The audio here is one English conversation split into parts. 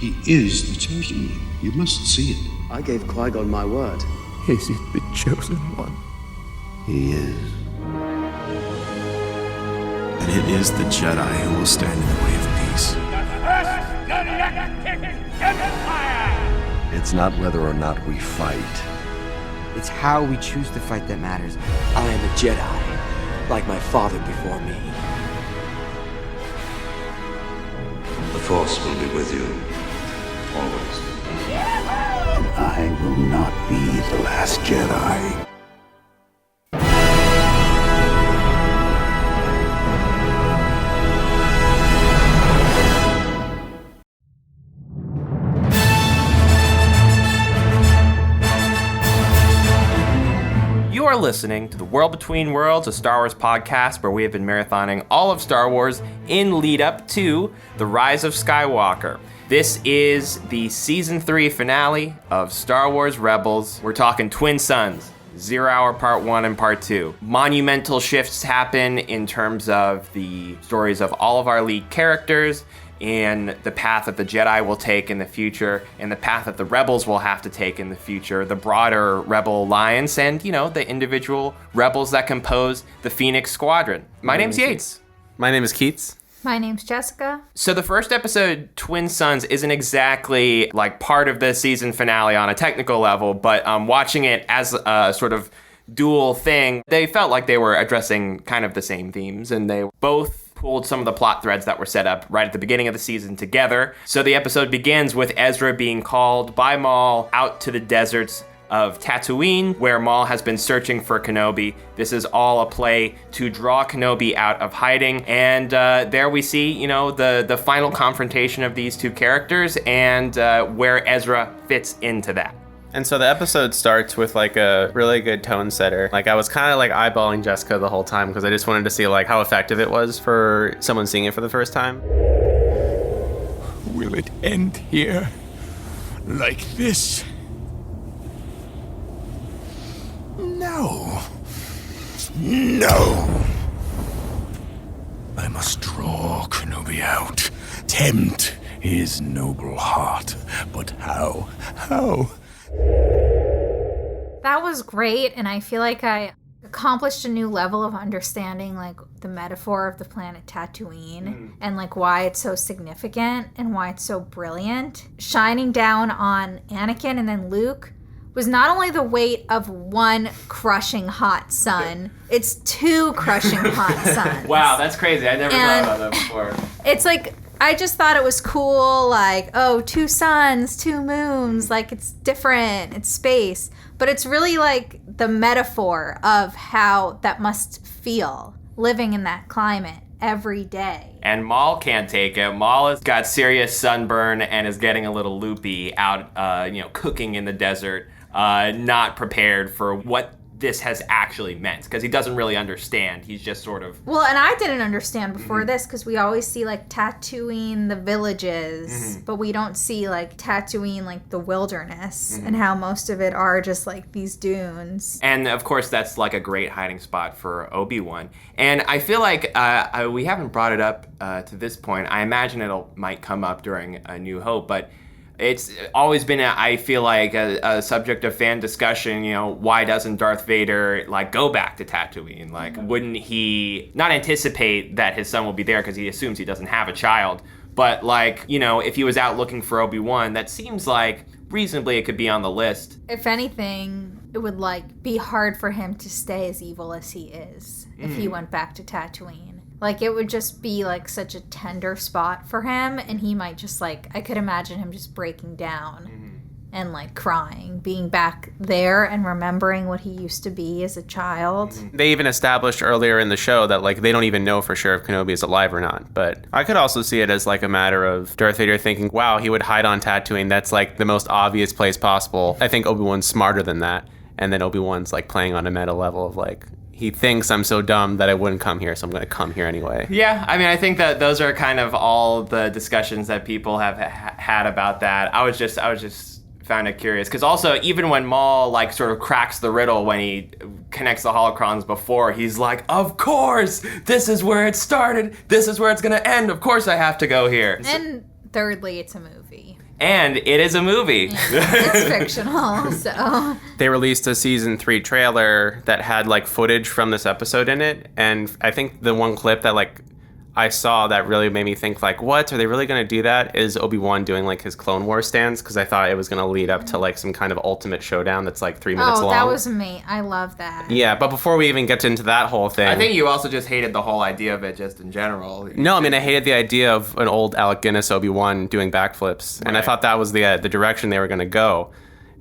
He is the chosen one. You must see it. I gave Qui-Gon my word. Is it the chosen one? He is. And it is the Jedi who will stand in the way of peace. It's not whether or not we fight. It's how we choose to fight that matters. I am a Jedi, like my father before me. The Force will be with you, always. And I will not be the last Jedi. You are listening to The World Between Worlds, a Star Wars podcast where we have been marathoning all of Star Wars in lead up to The Rise of Skywalker. This is the Season 3 finale of Star Wars Rebels. We're talking Twin Suns, 0 Hour Part 1 and Part 2. Monumental shifts happen in terms of the stories of all of our lead characters, and the path that the Jedi will take in the future, and the path that the Rebels will have to take in the future, the broader Rebel Alliance, and, you know, the individual rebels that compose the Phoenix Squadron. My name's Yates. My name is Keats. My name's Jessica. So the first episode, Twin Suns, isn't exactly like part of the season finale on a technical level, but watching it as a sort of dual thing, they felt like they were addressing kind of the same themes, and they both pulled some of the plot threads that were set up right at the beginning of the season together. So the episode begins with Ezra being called by Maul out to the deserts of Tatooine, where Maul has been searching for Kenobi. This is all a play to draw Kenobi out of hiding. And there we see, you know, the final confrontation of these two characters and where Ezra fits into that. And so the episode starts with like a really good tone setter. Like I was kind of like eyeballing Jessica the whole time because I just wanted to see like how effective it was for someone seeing it for the first time. Will it end here? Like this? No. No. I must draw Kenobi out. Tempt his noble heart. But how? How? That was great, and I feel like I accomplished a new level of understanding, like, the metaphor of the planet Tatooine and, like, why it's so significant and why it's so brilliant. Shining down on Anakin and then Luke was not only the weight of one crushing hot sun, it's two crushing hot suns. Wow, that's crazy. I never thought about that before. It's like, I just thought it was cool, like, oh, two suns, two moons, like, it's different, it's space. But it's really like the metaphor of how that must feel, living in that climate every day. And Maul can't take it. Maul has got serious sunburn and is getting a little loopy out, cooking in the desert, not prepared for what this has actually meant, because he doesn't really understand. He's just sort of... Well, and I didn't understand before this, because we always see, like, Tatooine, the villages, but we don't see, like, Tatooine, like, the wilderness, and how most of it are just, like, these dunes. And, of course, that's, like, a great hiding spot for Obi-Wan. And I feel like we haven't brought it up to this point. I imagine might come up during A New Hope, but it's always been, I feel like, a subject of fan discussion, you know, why doesn't Darth Vader, like, go back to Tatooine? Like, wouldn't he not anticipate that his son will be there because he assumes he doesn't have a child? But, like, you know, if he was out looking for Obi-Wan, that seems like reasonably it could be on the list. If anything, it would, like, be hard for him to stay as evil as he is if he went back to Tatooine. Like, it would just be, like, such a tender spot for him, and he might just, like, I could imagine him just breaking down and, like, crying, being back there and remembering what he used to be as a child. They even established earlier in the show that, like, they don't even know for sure if Kenobi is alive or not. But I could also see it as, like, a matter of Darth Vader thinking, wow, he would hide on Tatooine. That's, like, the most obvious place possible. I think Obi-Wan's smarter than that. And then Obi-Wan's, like, playing on a meta level of, like, he thinks I'm so dumb that I wouldn't come here, so I'm going to come here anyway. Yeah, I mean, I think that those are kind of all the discussions that people have had about that. I was just found it curious, because also, even when Maul, like, sort of cracks the riddle when he connects the holocrons before, he's like, of course, this is where it started, this is where it's going to end, of course I have to go here. And thirdly, it's a movie. And it is a movie. It's fictional, so. They released a season 3 trailer that had like footage from this episode in it, and I think the one clip that like I saw that really made me think like, what, are they really going to do that? Is Obi-Wan doing like his Clone Wars stance? Because I thought it was going to lead up to like some kind of ultimate showdown that's like 3 minutes long. Oh, that was me. I love that. Yeah, but before we even get into that whole thing, I think you also just hated the whole idea of it just in general. No, I mean, I hated the idea of an old Alec Guinness Obi-Wan doing backflips, and I thought that was the direction they were going to go,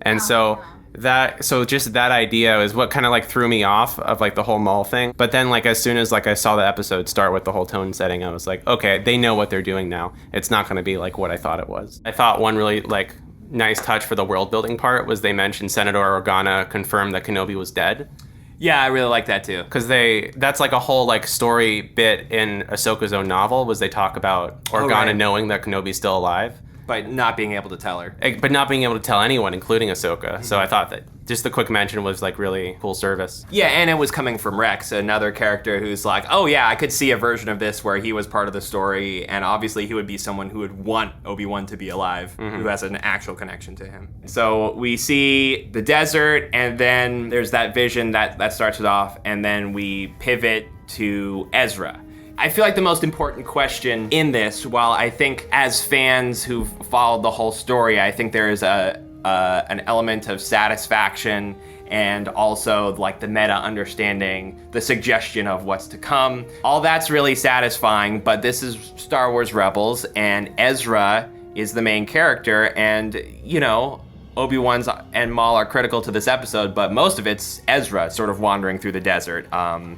and just that idea is what kind of like threw me off of like the whole Maul thing. But then like as soon as like I saw the episode start with the whole tone setting, I was like, okay, they know what they're doing now. It's not going to be like what I thought it was. I thought one really like nice touch for the world building part was they mentioned Senator Organa confirmed that Kenobi was dead. Yeah, I really like that too. Because that's like a whole like story bit in Ahsoka's own novel was they talk about Organa knowing that Kenobi's still alive. But not being able to tell her. But not being able to tell anyone, including Ahsoka. Mm-hmm. So I thought that just the quick mention was like really cool service. Yeah, and it was coming from Rex, another character who's like, oh yeah, I could see a version of this where he was part of the story, and obviously he would be someone who would want Obi-Wan to be alive, who has an actual connection to him. So we see the desert, and then there's that vision that starts it off, and then we pivot to Ezra. I feel like the most important question in this, while I think as fans who've followed the whole story, I think there is an element of satisfaction and also like the meta understanding, the suggestion of what's to come. All that's really satisfying, but this is Star Wars Rebels, and Ezra is the main character, and you know, Obi-Wan's and Maul are critical to this episode, but most of it's Ezra sort of wandering through the desert.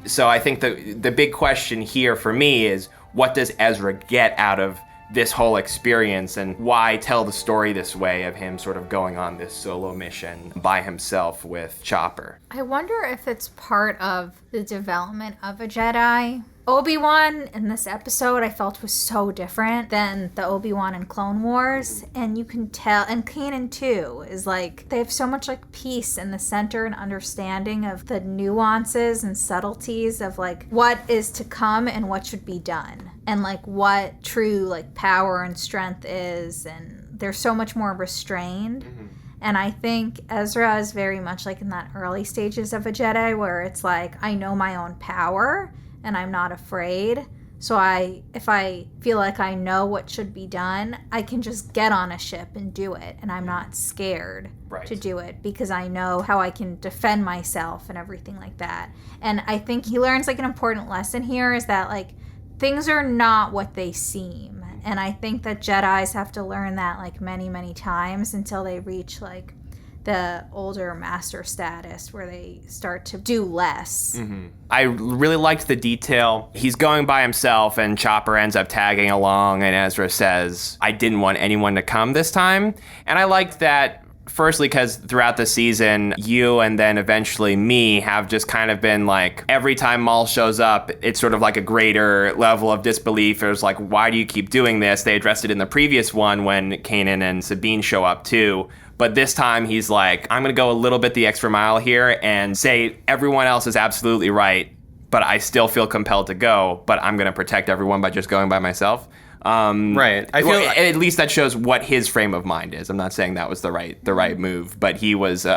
So I think the big question here for me is, what does Ezra get out of this whole experience, and why tell the story this way of him sort of going on this solo mission by himself with Chopper? I wonder if it's part of the development of a Jedi. Obi-Wan in this episode I felt was so different than the Obi-Wan in Clone Wars, and you can tell, and Kanan too, is like, they have so much like peace in the center and understanding of the nuances and subtleties of like what is to come and what should be done, and like what true like power and strength is, and they're so much more restrained. And I think Ezra is very much like in that early stages of a Jedi where it's like, I know my own power and I'm not afraid. So if I feel like I know what should be done, I can just get on a ship and do it. And I'm not scared to do it because I know how I can defend myself and everything like that. And I think he learns like an important lesson here is that like things are not what they seem. And I think that Jedis have to learn that like many, many times until they reach like the older master status where they start to do less. I really liked the detail. He's going by himself and Chopper ends up tagging along, and Ezra says, I didn't want anyone to come this time. And I liked that, firstly, because throughout the season, you and then eventually me have just kind of been like, every time Maul shows up, it's sort of like a greater level of disbelief. It's like, why do you keep doing this? They addressed it in the previous one when Kanan and Sabine show up too. But this time he's like, I'm going to go a little bit the extra mile here and say everyone else is absolutely right, but I still feel compelled to go, but I'm going to protect everyone by just going by myself. Right. I feel at least that shows what his frame of mind is. I'm not saying that was the right move, but he was,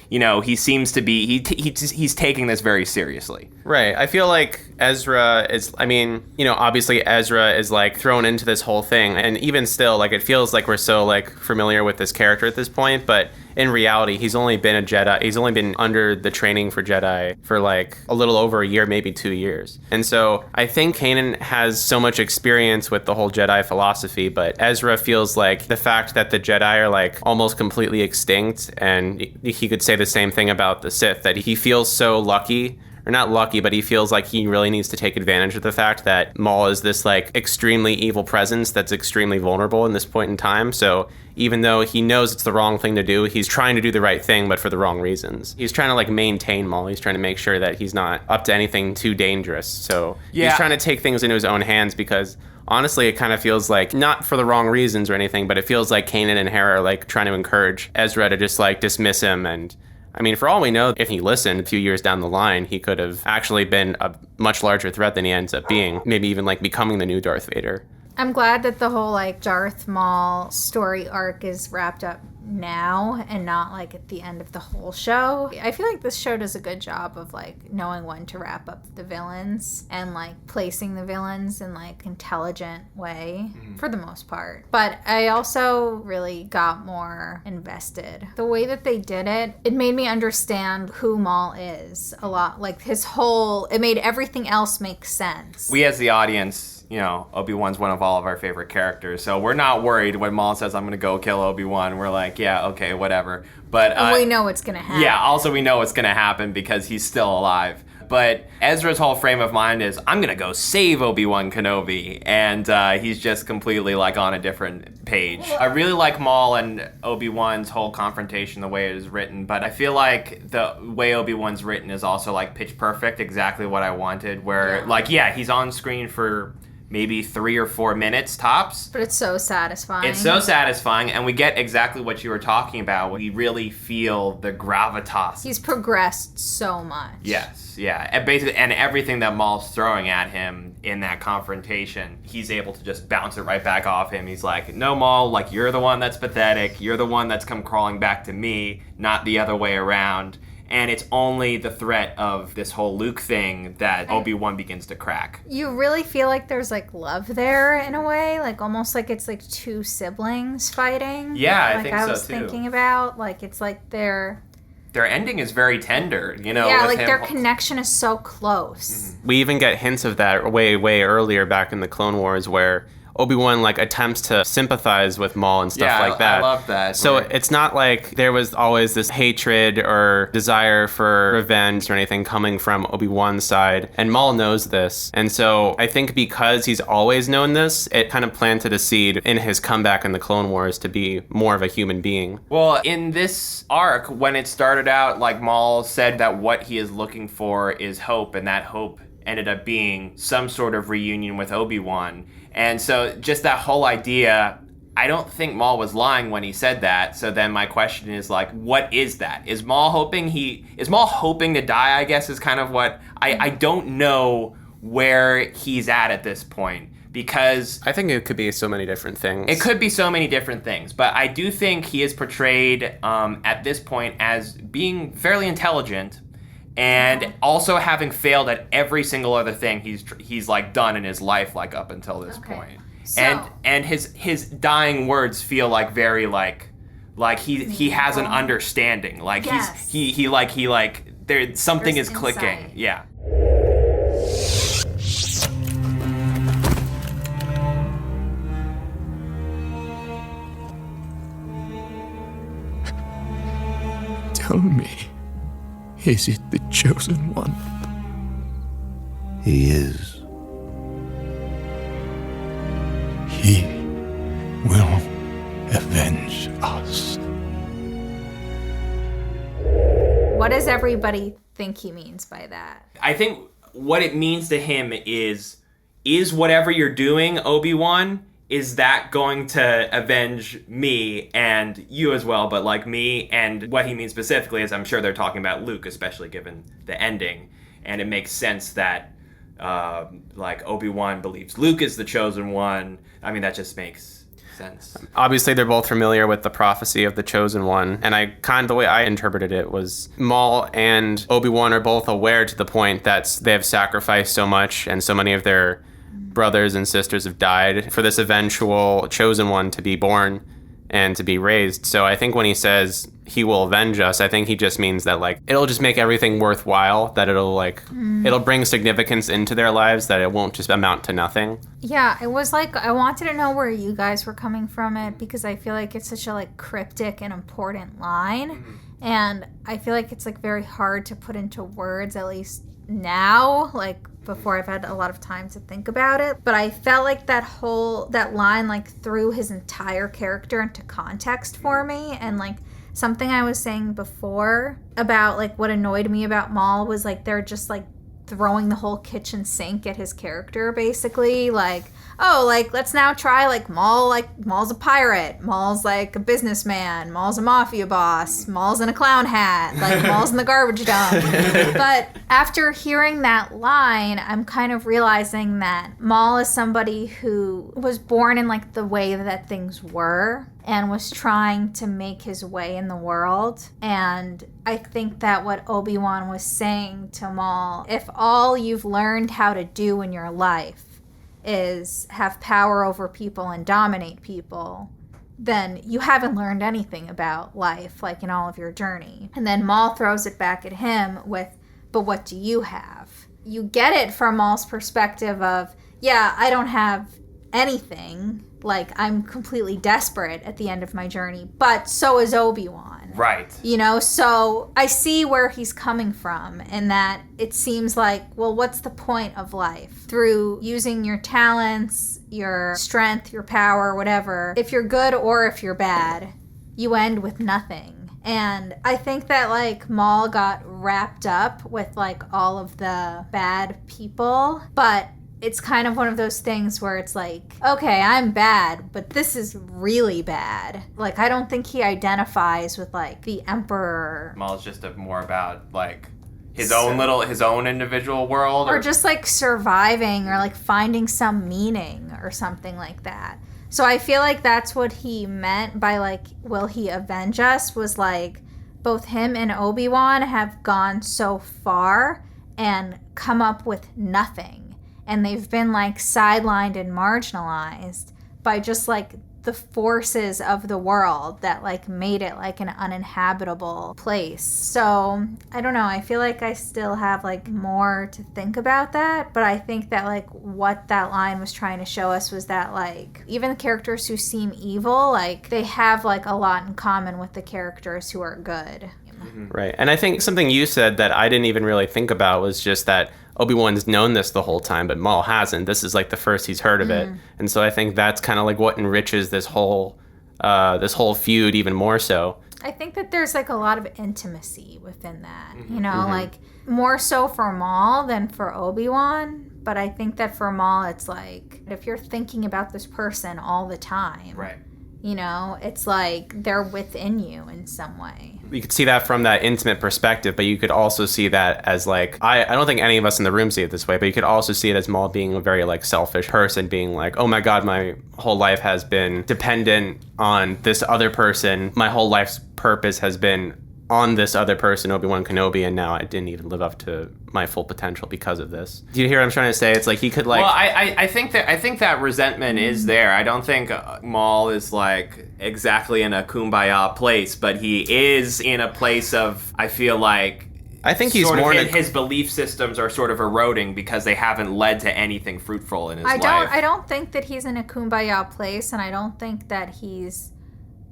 he seems to be, he's taking this very seriously. Right. I feel like Ezra is, obviously Ezra is like thrown into this whole thing, and even still, like, it feels like we're so like familiar with this character at this point, but in reality, he's only been a Jedi. He's only been under the training for Jedi for like a little over a year, maybe 2 years. And so I think Kanan has so much experience with the whole Jedi philosophy, but Ezra feels like the fact that the Jedi are like almost completely extinct, and he could say the same thing about the Sith, that he feels so lucky, or not lucky, but he feels like he really needs to take advantage of the fact that Maul is this like extremely evil presence that's extremely vulnerable in this point in time. So even though he knows it's the wrong thing to do, he's trying to do the right thing, but for the wrong reasons. He's trying to like maintain Maul. He's trying to make sure that he's not up to anything too dangerous. So he's trying to take things into his own hands because honestly, it kind of feels like, not for the wrong reasons or anything, but it feels like Kanan and Hera are like trying to encourage Ezra to just like dismiss him. And I mean, for all we know, if he listened a few years down the line, he could have actually been a much larger threat than he ends up being, maybe even like becoming the new Darth Vader. I'm glad that the whole like Darth Maul story arc is wrapped up now and not like at the end of the whole show. I feel like this show does a good job of like knowing when to wrap up the villains and like placing the villains in like intelligent way for the most part. But I also really got more invested. The way that they did it, it made me understand who Maul is a lot. Like it made everything else make sense. We as the audience, you know, Obi-Wan's one of all of our favorite characters, so we're not worried when Maul says, I'm gonna go kill Obi-Wan. We're like, yeah, okay, whatever. But we know what's gonna happen. Yeah, also we know what's gonna happen because he's still alive. But Ezra's whole frame of mind is, I'm gonna go save Obi-Wan Kenobi, and he's just completely like on a different page. I really like Maul and Obi-Wan's whole confrontation, the way it is written, but I feel like the way Obi-Wan's written is also like pitch perfect, exactly what I wanted, where he's on screen for maybe 3 or 4 minutes tops. But it's so satisfying. It's so satisfying, and we get exactly what you were talking about. We really feel the gravitas. He's progressed so much. Yes, yeah. And everything that Maul's throwing at him in that confrontation, he's able to just bounce it right back off him. He's like, no, Maul, like, you're the one that's pathetic. You're the one that's come crawling back to me, not the other way around. And it's only the threat of this whole Luke thing that Obi-Wan begins to crack. You really feel like there's like love there in a way, like almost like it's like two siblings fighting. Yeah, like I think so too. I was thinking about, like it's like their ending is very tender, you know. Yeah, like their connection is so close. Mm-hmm. We even get hints of that way earlier back in the Clone Wars where Obi-Wan like attempts to sympathize with Maul and stuff like that. I love that. So it's not like there was always this hatred or desire for revenge or anything coming from Obi-Wan's side. And Maul knows this. And so I think because he's always known this, it kind of planted a seed in his comeback in the Clone Wars to be more of a human being. Well, in this arc, when it started out, like Maul said that what he is looking for is hope, and that hope ended up being some sort of reunion with Obi-Wan. And so just that whole idea, I don't think Maul was lying when he said that. So then my question is like, what is that? Is Maul hoping to die, I guess, is kind of what I don't know where he's at this point, because I think it could be so many different things. It could be so many different things, but I do think he is portrayed at this point as being fairly intelligent, and also having failed at every single other thing he's like done in his life, like up until this point. So, and his dying words feel like very like he has an understanding, like yes. he there something is clicking. Yeah. Tell me, is it the chosen one? He is. He will avenge us. What does everybody think he means by that? I think what it means to him is whatever you're doing, Obi-Wan, is that going to avenge me and you as well, but like me? And what he means specifically is, I'm sure they're talking about Luke, especially given the ending. And it makes sense that like Obi-Wan believes Luke is the chosen one. I mean, that just makes sense. Obviously, they're both familiar with the prophecy of the chosen one. And the way I interpreted it was Maul and Obi-Wan are both aware to the point that they have sacrificed so much and so many of their brothers and sisters have died for this eventual chosen one to be born and to be raised. So I think when he says he will avenge us, I think he just means that like it'll just make everything worthwhile, that it'll bring significance into their lives, that it won't just amount to nothing. Yeah, it was like I wanted to know where you guys were coming from it, because I feel like it's such a like cryptic and important line. Mm-hmm. And I feel like it's like very hard to put into words, at least now, like before I've had a lot of time to think about it. But I felt like that line like threw his entire character into context for me. And like something I was saying before about like what annoyed me about Maul was like they're just like throwing the whole kitchen sink at his character, basically. Like, oh, like, let's now try, like, Maul's a pirate, Maul's, like, a businessman, Maul's a mafia boss, Maul's in a clown hat, like, Maul's in the garbage dump. But after hearing that line, I'm kind of realizing that Maul is somebody who was born in, like, the way that things were and was trying to make his way in the world. And I think that what Obi-Wan was saying to Maul, if all you've learned how to do in your life is have power over people and dominate people, then you haven't learned anything about life, like in all of your journey. And then Maul throws it back at him with, but what do you have? You get it from Maul's perspective of, yeah, I don't have anything. Like, I'm completely desperate at the end of my journey, but so is Obi-Wan. Right. You know, so I see where he's coming from, in that it seems like, well, what's the point of life? Through using your talents, your strength, your power, whatever, if you're good or if you're bad, you end with nothing. And I think that, like, Maul got wrapped up with, like, all of the bad people, but it's kind of one of those things where it's like, okay, I'm bad, but this is really bad. Like, I don't think he identifies with, like, the Emperor. Maul's just more about, like, his own individual world. Or just, like, surviving or, like, finding some meaning or something like that. So I feel like that's what he meant by, like, will he avenge us? Was, like, both him and Obi-Wan have gone so far and come up with nothing. And they've been, like, sidelined and marginalized by just, like, the forces of the world that, like, made it, like, an uninhabitable place. So, I don't know. I feel like I still have, like, more to think about that. But I think that, like, what that line was trying to show us was that, like, even the characters who seem evil, like, they have, like, a lot in common with the characters who are good. Right. And I think something you said that I didn't even really think about was just that Obi-Wan's known this the whole time, but Maul hasn't. This is like the first he's heard of it. And so I think that's kind of like what enriches this whole feud even more so. I think that there's like a lot of intimacy within that, you know, like more so for Maul than for Obi-Wan. But I think that for Maul, it's like, if you're thinking about this person all the time, Right. You know, it's like they're within you in some way. You could see that from that intimate perspective, but you could also see that as like, I don't think any of us in the room see it this way, but you could also see it as Maul being a very like selfish person, being like, oh my God, my whole life has been dependent on this other person. My whole life's purpose has been on this other person, Obi-Wan Kenobi, and now I didn't even live up to my full potential because of this. Do you hear what I'm trying to say? It's like he could like... Well, I think that resentment is there. I don't think Maul is like exactly in a kumbaya place, but he is in a place of, I feel like... I think he's more... His belief systems are sort of eroding because they haven't led to anything fruitful in his life. I don't think that he's in a kumbaya place, and I don't think that he's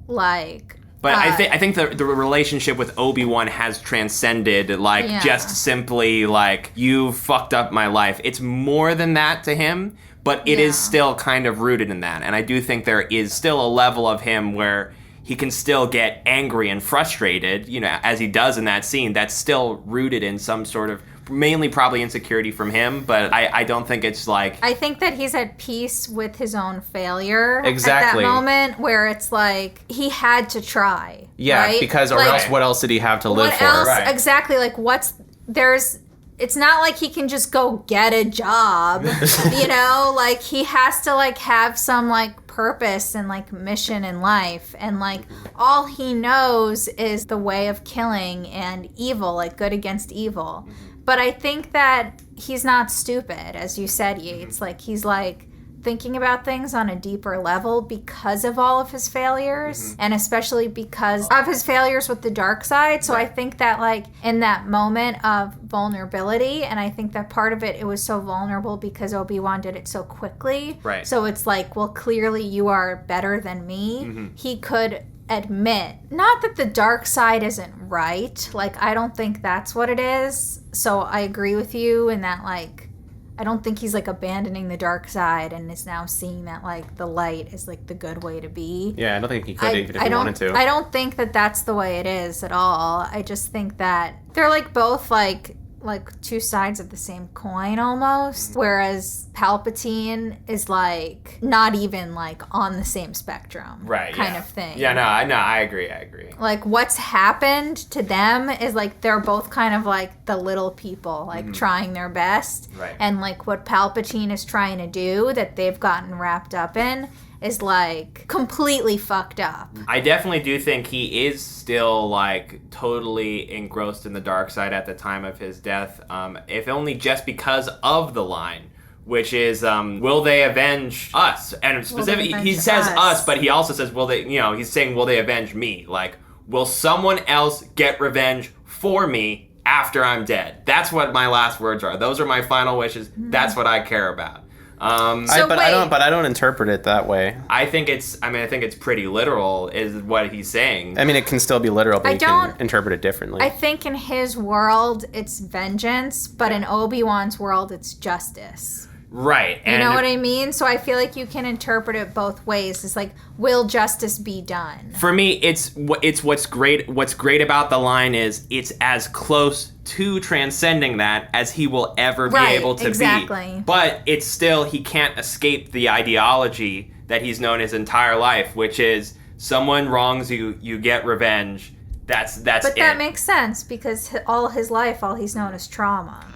like... But I think the relationship with Obi-Wan has transcended, like, just simply, like, you fucked up my life. It's more than that to him, but it is still kind of rooted in that. And I do think there is still a level of him where he can still get angry and frustrated, you know, as he does in that scene. That's still rooted in some sort of, mainly probably insecurity from him, but I don't think it's like... I think that he's at peace with his own failure exactly. at that moment, where it's like, he had to try. Yeah, right? because or like, else what else did he have to live for? What else? Right. Exactly, like it's not like he can just go get a job, you know? Like, he has to, like, have some, like, purpose and, like, mission in life. And, like, all he knows is the way of killing and evil, like, good against evil. But I think that he's not stupid, as you said, Yates. Like, he's, like, thinking about things on a deeper level because of all of his failures, and especially because of his failures with the dark side. So I think that, like, in that moment of vulnerability, and I think that part of it was so vulnerable because Obi-Wan did it so quickly. Right. So it's like, well, clearly you are better than me. He could admit, not that the dark side isn't right. Like, I don't think that's what it is. So I agree with you in that, like, I don't think he's, like, abandoning the dark side and is now seeing that, like, the light is, like, the good way to be. Yeah, I don't think he could even if he wanted to. I don't think that that's the way it is at all. I just think that they're, like, both, like, like two sides of the same coin almost, whereas Palpatine is like not even like on the same spectrum, kind of thing. Yeah, no, I agree. Like what's happened to them is like they're both kind of like the little people, like trying their best, and like what Palpatine is trying to do that they've gotten wrapped up in is like completely fucked up. I definitely do think he is still like totally engrossed in the dark side at the time of his death, if only just because of the line, which is will they avenge us? And specifically he says us, but he also says will they, he's saying will they avenge me? Like, will someone else get revenge for me after I'm dead? That's what my last words are. Those are my final wishes. That's what I care about. I don't interpret it that way. I think it's pretty literal is what he's saying. I mean, it can still be literal, but you can interpret it differently. I think in his world it's vengeance, but in Obi-Wan's world it's justice. Right. You know what I mean? So I feel like you can interpret it both ways. It's like, will justice be done? For me, it's what's great. What's great about the line is it's as close to transcending that as he will ever be able to be. But it's still, he can't escape the ideology that he's known his entire life, which is someone wrongs you, you get revenge. That's But it. that makes sense because all his life, all he's known is trauma.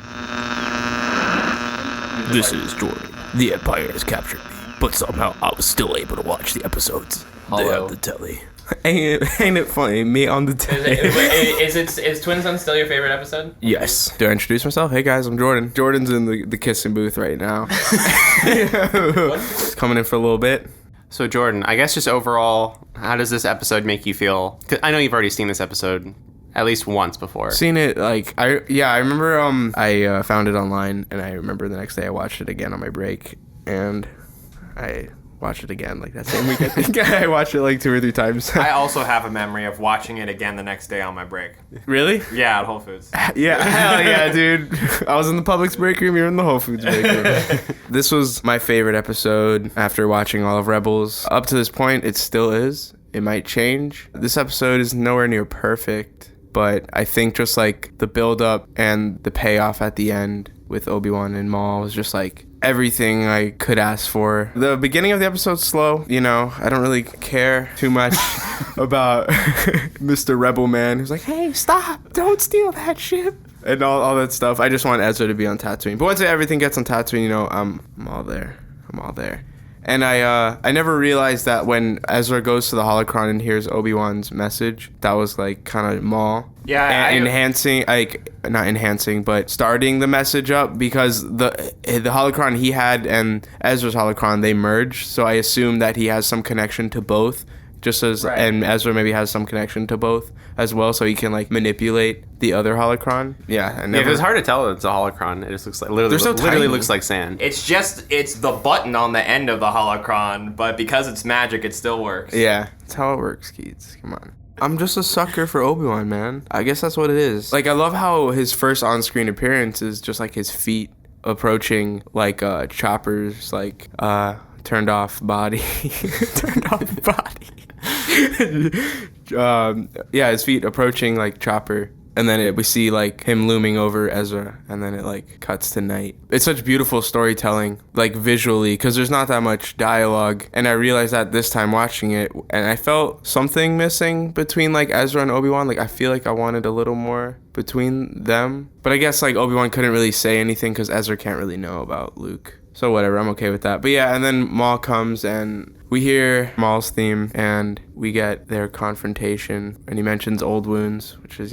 This is Jordan. The Empire has captured me, but somehow I was still able to watch the episodes. They have the telly. Ain't it funny? Me on the telly. Is Twin Sun still your favorite episode? Yes. Do I introduce myself? Hey guys, I'm Jordan. Jordan's in the kissing booth right now. Coming in for a little bit. So Jordan, I guess just overall, how does this episode make you feel? 'Cause I know you've already seen this episode at least once before. Seen it, like, I remember I found it online, and I remember the next day I watched it again on my break, and I watched it again like that same week. I think I watched it like 2 or 3 times. I also have a memory of watching it again the next day on my break. Really? Yeah, at Whole Foods. Yeah, hell yeah, dude. I was in the Publix break room, you're in the Whole Foods break room. This was my favorite episode after watching all of Rebels. Up to this point, it still is. It might change. This episode is nowhere near perfect, but I think just like the build up and the payoff at the end with Obi-Wan and Maul was just like everything I could ask for. The beginning of the episode's slow, I don't really care too much about Mr. Rebel Man who's like, hey, stop, don't steal that ship. And all that stuff. I just want Ezra to be on Tatooine. But once everything gets on Tatooine, I'm all there. And I never realized that when Ezra goes to the holocron and hears Obi-Wan's message, that was like kind of Maul. Yeah, not enhancing, but starting the message up, because the holocron he had and Ezra's holocron, they merged. So I assume that he has some connection to both, just as and Ezra maybe has some connection to both as well, so he can like manipulate the other holocron. Yeah, it's hard to tell it's a holocron. It just looks like literally looks like sand. It's the button on the end of the holocron, but because it's magic, it still works. Yeah, that's how it works, Keats. Come on. I'm just a sucker for Obi-Wan, man. I guess that's what it is. Like, I love how his first on-screen appearance is just like his feet approaching like Chopper's like turned off body. His feet approaching like Chopper, and then we see like him looming over Ezra, and then it like cuts to night. It's such beautiful storytelling, like visually, because there's not that much dialogue, and I realized that this time watching it, and I felt something missing between like Ezra and Obi-Wan. Like, I feel like I wanted a little more between them, but I guess like Obi-Wan couldn't really say anything because Ezra can't really know about Luke. So whatever, I'm okay with that. But yeah, and then Maul comes and we hear Maul's theme and we get their confrontation, and he mentions old wounds, which is,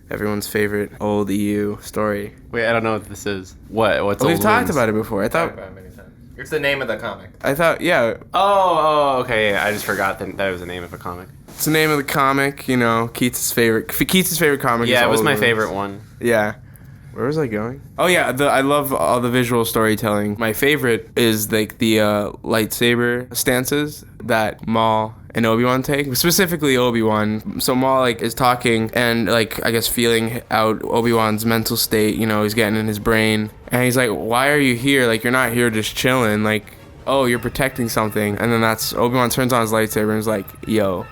everyone's favorite old EU story. Wait, I don't know what this is. What's old wounds? We've talked about it before. I thought about it many times. It's the name of the comic. I thought, yeah. Oh, okay. Yeah, I just forgot that was the name of a comic. It's the name of the comic, Keats' favorite comic. Yeah, is it was Old my Wounds. favorite one. Yeah. Where was I going? Oh yeah, I love all the visual storytelling. My favorite is like the lightsaber stances that Maul and Obi-Wan take, specifically Obi-Wan. So Maul like is talking and like I guess feeling out Obi-Wan's mental state. He's getting in his brain, and he's like, "Why are you here? Like, you're not here just chilling. Like, oh, you're protecting something." And then that's Obi-Wan turns on his lightsaber and is like, "Yo,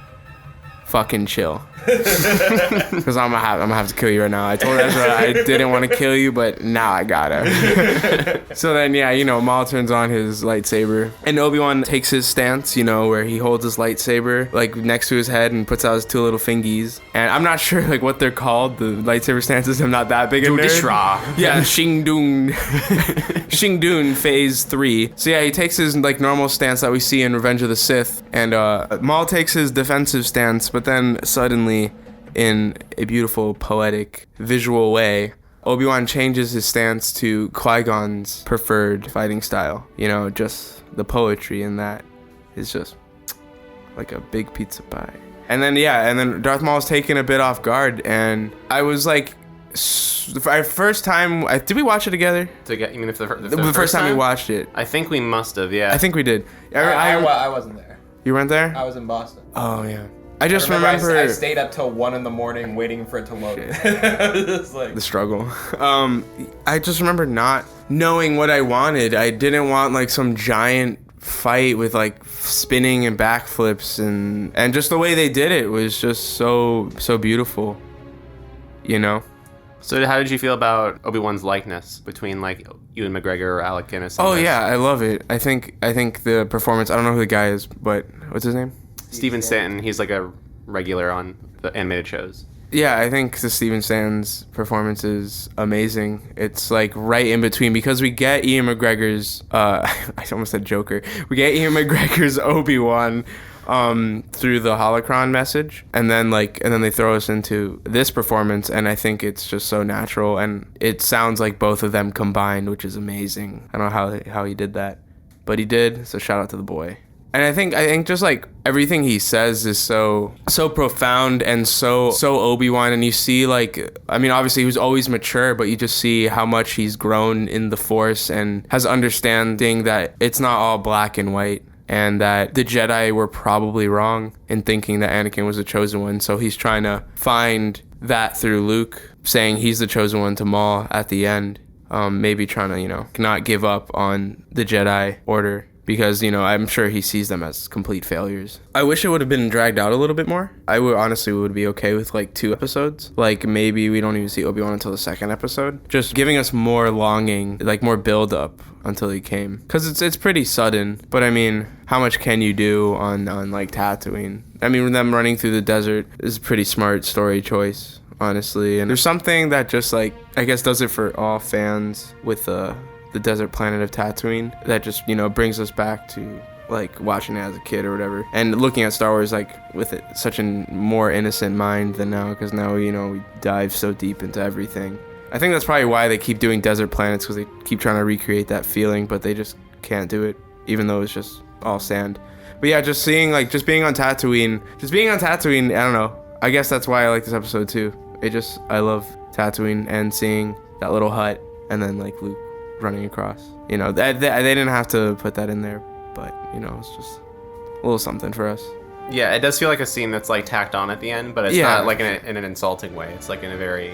fucking chill." Because I'm gonna have to kill you right now. I told Ezra I didn't want to kill you, but now I gotta. So then, yeah, you know, Maul turns on his lightsaber, and Obi-Wan takes his stance, you know, where he holds his lightsaber like next to his head and puts out his two little fingies. And I'm not sure like what they're called, the lightsaber stances. I'm not that big a nerd. Yeah, Shing-Dun. Shing-Dun Phase 3. So yeah, he takes his like normal stance that we see in Revenge of the Sith, and Maul takes his defensive stance, but then suddenly, in a beautiful, poetic, visual way, Obi-Wan changes his stance to Qui-Gon's preferred fighting style. You know, just the poetry in that is just like a big pizza pie. And then, yeah, and then Darth Maul's taken a bit off guard, and I was like, our first time, did we watch it together? You mean The first time we watched it. I think we must have, yeah. I think we did. I wasn't there. You weren't there? I was in Boston. Oh, yeah. I just remember I stayed up till 1 a.m. waiting for it to load. It's like the struggle. I just remember not knowing what I wanted. I didn't want like some giant fight with like spinning and backflips, and just the way they did it was just so beautiful, you know. So how did you feel about Obi-Wan's likeness between like Ewan McGregor or Alec Guinness? Oh yeah, I love it. I think the performance, I don't know who the guy is, but what's his name? Steven Stanton. He's like a regular on the animated shows. Yeah, I think the Steven Stanton's performance is amazing. It's like right in between, because we get Ian McGregor's I almost said Joker. We get Ian McGregor's Obi-Wan through the holocron message, and then they throw us into this performance, and I think it's just so natural, and it sounds like both of them combined, which is amazing. I don't know how he did that, but he did, so shout out to the boy. And I think just like everything he says is so profound and so Obi-Wan, and you see like, I mean, obviously he was always mature, but you just see how much he's grown in the Force and has understanding that it's not all black and white, and that the Jedi were probably wrong in thinking that Anakin was the chosen one. So he's trying to find that through Luke saying he's the chosen one to Maul at the end, maybe trying to, you know, not give up on the Jedi Order. Because, you know, I'm sure he sees them as complete failures. I wish it would have been dragged out a little bit more. I would be okay with like 2 episodes. Like maybe we don't even see Obi-Wan until the 2nd episode. Just giving us more longing, like more build up until he came. Because it's pretty sudden. But I mean, how much can you do on like Tatooine? I mean, them running through the desert is a pretty smart story choice, honestly. And there's something that just like, I guess does it for all fans with the desert planet of Tatooine that just, you know, brings us back to like watching it as a kid or whatever, and looking at Star Wars like with such a more innocent mind than now, because now, you know, we dive so deep into everything. I think that's probably why they keep doing desert planets, because they keep trying to recreate that feeling, but they just can't do it, even though it's just all sand. But yeah, just being on Tatooine, I don't know, I guess that's why I like this episode too. I love Tatooine and seeing that little hut and then like Luke running across, you know, they didn't have to put that in there, but, you know, it's just a little something for us. Yeah, it does feel like a scene that's like tacked on at the end, but it's not like in an insulting way. It's like in a very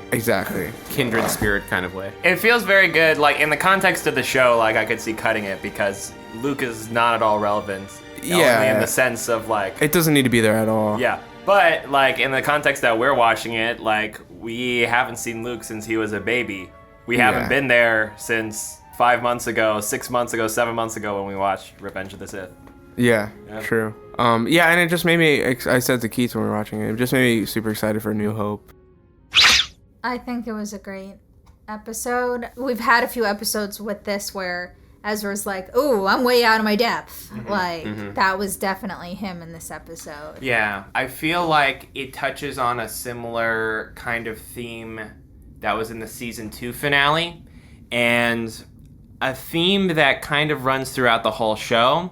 kindred spirit kind of way. It feels very good, like in the context of the show. Like I could see cutting it because Luke is not at all relevant. Only in the sense of like, it doesn't need to be there at all. Yeah, but like in the context that we're watching it, like we haven't seen Luke since he was a baby. We haven't been there since 5 months ago, 6 months ago, 7 months ago when we watched Revenge of the Sith. Yeah, true. And it just made me, I said to Keith when we were watching it just made me super excited for New Hope. I think it was a great episode. We've had a few episodes with this where Ezra's like, "Oh, I'm way out of my depth." That was definitely him in this episode. Yeah, I feel like it touches on a similar kind of theme that was in the season 2 finale, and a theme that kind of runs throughout the whole show.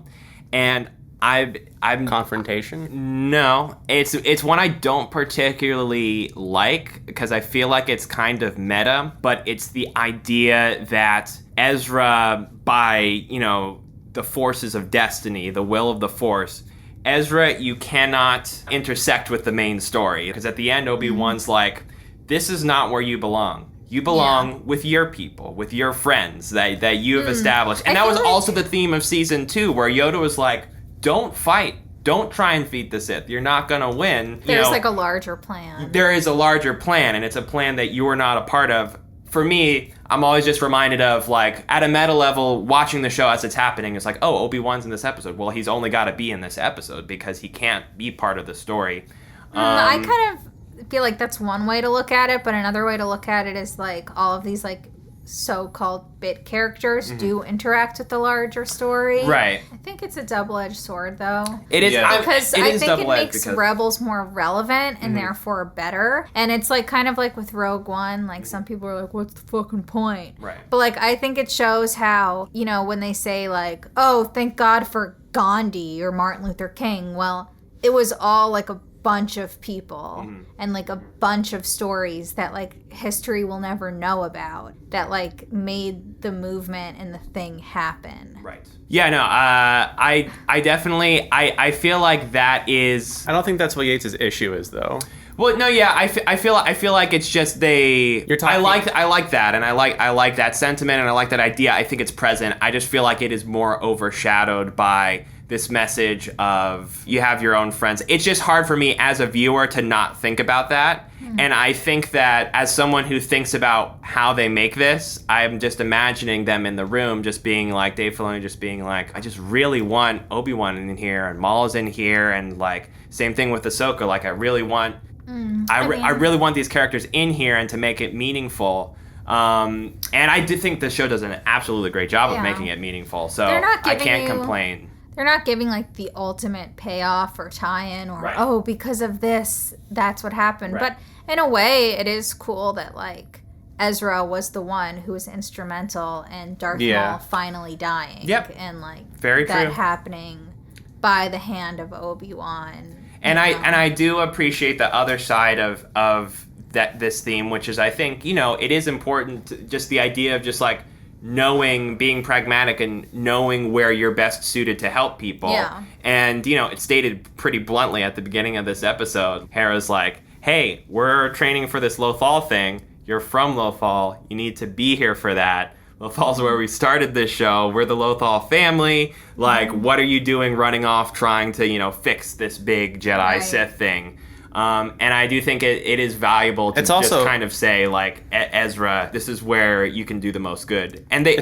And I'm confrontation. No, it's one I don't particularly like, because I feel like it's kind of meta, but it's the idea that Ezra, by, you know, the forces of destiny, the will of the Force, Ezra, you cannot intersect with the main story, because at the end Obi-Wan's like, this is not where you belong. You belong with your people, with your friends that you have established. And that was also the theme of season 2, where Yoda was like, don't fight. don't try and defeat the Sith. You're not gonna win. There's like a larger plan. There is a larger plan, and it's a plan that you are not a part of. For me, I'm always just reminded of, like, at a meta level, watching the show as it's happening, it's like, oh, Obi-Wan's in this episode. Well, he's only got to be in this episode because he can't be part of the story. I kind of feel like that's one way to look at it, but another way to look at it is, like, all of these, like, so-called bit characters do interact with the larger story. Right. I think it's a double-edged sword, though. It is, because I think it makes because Rebels more relevant and therefore better. And it's like kind of like with Rogue One, like some people are like, what's the fucking point? Right. But like I think it shows how, you know, when they say like, oh, thank God for Gandhi or Martin Luther King, well, it was all like a bunch of people and like a bunch of stories that like history will never know about that like made the movement and the thing happen. Right. Yeah, no, I definitely, I feel like that is... I don't think that's what Yates' issue is, though. Well, no, yeah, I feel like it's just I like that, and I like that sentiment, and I like that idea. I think it's present. I just feel like it is more overshadowed by this message of you have your own friends. It's just hard for me as a viewer to not think about that. And I think that as someone who thinks about how they make this, I'm just imagining them in the room just being like, Dave Filoni just being like, I just really want Obi-Wan in here, and Maul's in here, and like, same thing with Ahsoka, like I really want I really want these characters in here and to make it meaningful. And I do think the show does an absolutely great job of making it meaningful. So I can't complain. They're not giving like the ultimate payoff or tie-in or oh, because of this, that's what happened. But in a way, it is cool that like Ezra was the one who was instrumental in Darth Maul finally dying. And like very that true. Happening by the hand of Obi-Wan. And I do appreciate the other side of this theme, which is I think, you know, it is important, just the idea of just like knowing, being pragmatic and knowing where you're best suited to help people. Yeah. And, you know, it's stated pretty bluntly at the beginning of this episode. Hera's like, hey, we're training for this Lothal thing. You're from Lothal. You need to be here for that. Lothal's where we started this show. We're the Lothal family. Like, what are you doing running off trying to, you know, fix this big Jedi Sith thing? And I do think it is valuable to just kind of say, like, Ezra, this is where you can do the most good. And there's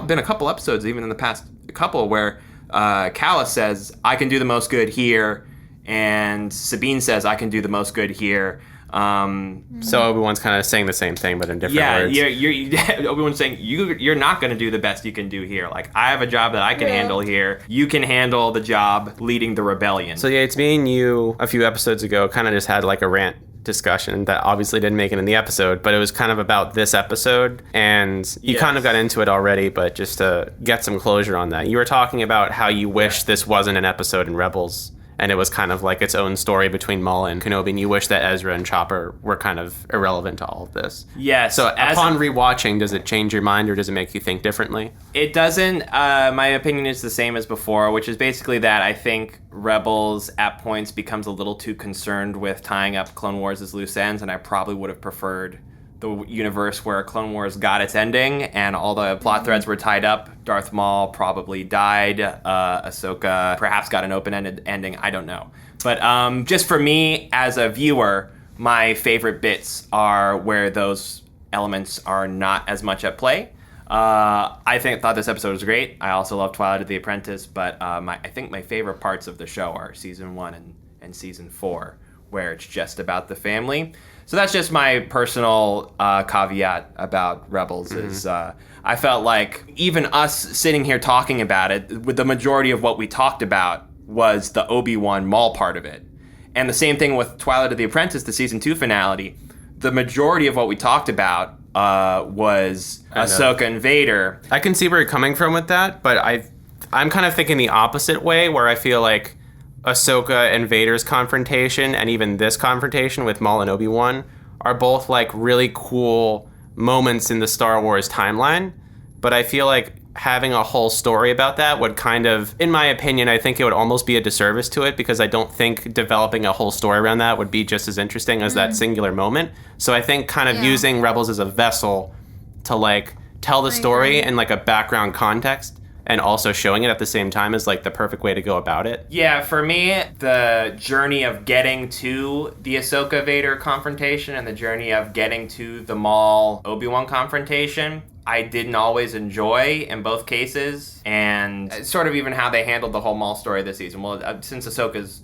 been a couple episodes, even in the past couple, where Callus says, I can do the most good here, and Sabine says, I can do the most good here. So Obi-Wan's kind of saying the same thing, but in different words. Yeah, Obi-Wan's saying, you're not going to do the best you can do here. Like, I have a job that I can handle here. You can handle the job leading the rebellion. So yeah, it's me and you a few episodes ago kind of just had like a rant discussion that obviously didn't make it in the episode, but it was kind of about this episode, and you kind of got into it already, but just to get some closure on that. You were talking about how you wish this wasn't an episode in Rebels, and it was kind of like its own story between Maul and Kenobi, and you wish that Ezra and Chopper were kind of irrelevant to all of this. Yes. So upon rewatching, does it change your mind, or does it make you think differently? It doesn't. My opinion is the same as before, which is basically that I think Rebels at points becomes a little too concerned with tying up Clone Wars' loose ends, and I probably would have preferred the universe where Clone Wars got its ending and all the plot threads were tied up. Darth Maul probably died. Ahsoka perhaps got an open-ended ending. I don't know. But just for me as a viewer, my favorite bits are where those elements are not as much at play. I thought this episode was great. I also love Twilight of the Apprentice, but I think my favorite parts of the show are season 1 and season 4, where it's just about the family. So that's just my personal caveat about Rebels is I felt like even us sitting here talking about it, with the majority of what we talked about was the Obi-Wan Maul part of it. And the same thing with Twilight of the Apprentice, the season 2 finale. The majority of what we talked about was Ahsoka and Vader. I can see where you're coming from with that, but I'm kind of thinking the opposite way, where I feel like Ahsoka and Vader's confrontation, and even this confrontation with Maul and Obi-Wan, are both like really cool moments in the Star Wars timeline. But I feel like having a whole story about that would kind of, in my opinion, I think it would almost be a disservice to it, because I don't think developing a whole story around that would be just as interesting as that singular moment. So I think kind of using Rebels as a vessel to like tell the story in like a background context and also showing it at the same time is like the perfect way to go about it. Yeah, for me, the journey of getting to the Ahsoka Vader confrontation and the journey of getting to the Maul Obi-Wan confrontation, I didn't always enjoy in both cases, and sort of even how they handled the whole Maul story this season. Well, since Ahsoka's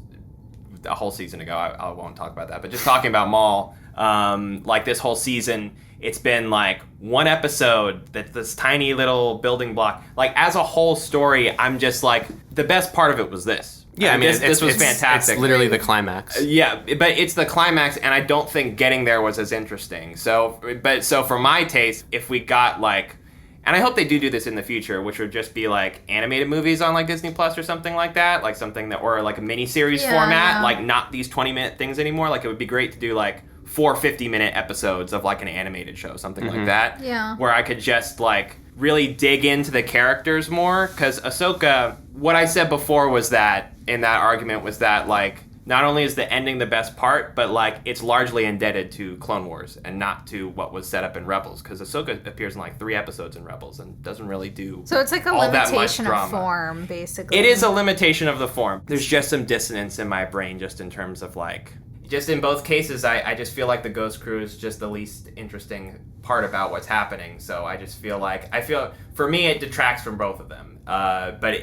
a whole season ago, I won't talk about that, but just talking about Maul, like this whole season, it's been like one episode that's this tiny little building block. Like as a whole story, I'm just like, the best part of it was this. Yeah, I mean, this was fantastic. It's literally the climax. Yeah, but it's the climax, and I don't think getting there was as interesting. So for my taste, if we got like, and I hope they do this in the future, which would just be like animated movies on like Disney Plus or something like that, like something that, or like a mini-series format, like not these 20-minute things anymore. Like it would be great to do like 4 50-minute episodes of like an animated show, something like that. Yeah. Where I could just like really dig into the characters more, because Ahsoka, what I said before was that, in that argument, was that like, not only is the ending the best part, but like it's largely indebted to Clone Wars and not to what was set up in Rebels, because Ahsoka appears in like 3 episodes in Rebels and doesn't really do So it's like a limitation of form, basically. It is a limitation of the form. There's just some dissonance in my brain just in terms of like, just in both cases, I just feel like the Ghost Crew is just the least interesting part about what's happening. So I just feel like, for me, it detracts from both of them, but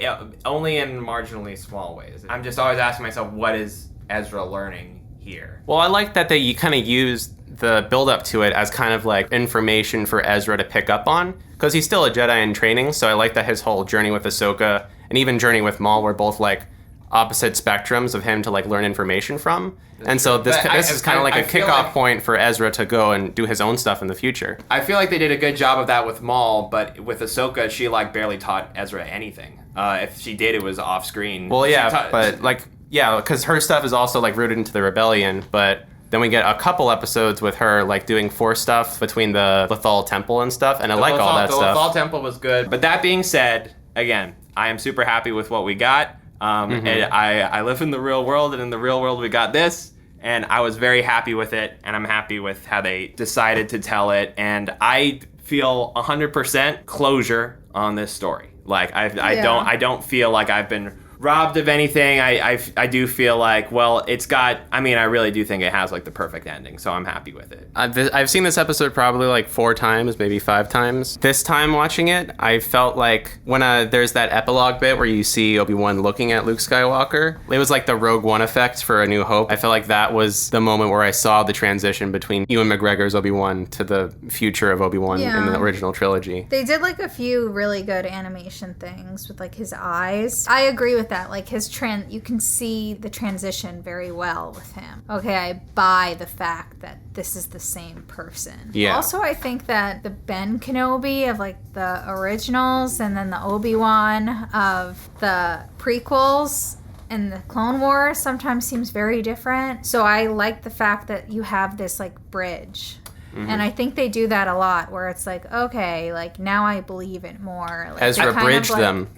only in marginally small ways. I'm just always asking myself, what is Ezra learning here? Well, I like that they kind of used the build up to it as kind of like information for Ezra to pick up on, because he's still a Jedi in training. So I like that his whole journey with Ahsoka and even journey with Maul were both like opposite spectrums of him to like learn information from. And so this is kind of like a kickoff point for Ezra to go and do his own stuff in the future. I feel like they did a good job of that with Maul, but with Ahsoka, she like barely taught Ezra anything. If she did, it was off screen. Well, yeah, but like, yeah, because her stuff is also like rooted into the rebellion, but then we get a couple episodes with her like doing Force stuff between the Lothal Temple and stuff, and I like all that stuff. The Lothal Temple was good, but that being said, again, I am super happy with what we got. And I live in the real world, and in the real world we got this, and I was very happy with it, and I'm happy with how they decided to tell it, and I feel 100% closure on this story. Like I don't feel like I've been robbed of anything. I do feel like, well, it's got, I mean, I really do think it has like the perfect ending, so I'm happy with it. I've seen this episode probably like 4 times, maybe 5 times. This time watching it, I felt like when there's that epilogue bit where you see Obi-Wan looking at Luke Skywalker, it was like the Rogue One effect for A New Hope. I felt like that was the moment where I saw the transition between Ewan McGregor's Obi-Wan to the future of Obi-Wan in the original trilogy. They did like a few really good animation things with like his eyes. I agree with that. Like his you can see the transition very well with him. Okay, I buy the fact that this is the same person. Yeah. Also, I think that the Ben Kenobi of like the originals and then the Obi-Wan of the prequels and the Clone Wars sometimes seems very different. So I like the fact that you have this like bridge. And I think they do that a lot, where it's like, okay, like now I believe it more. Like, Ezra bridged them.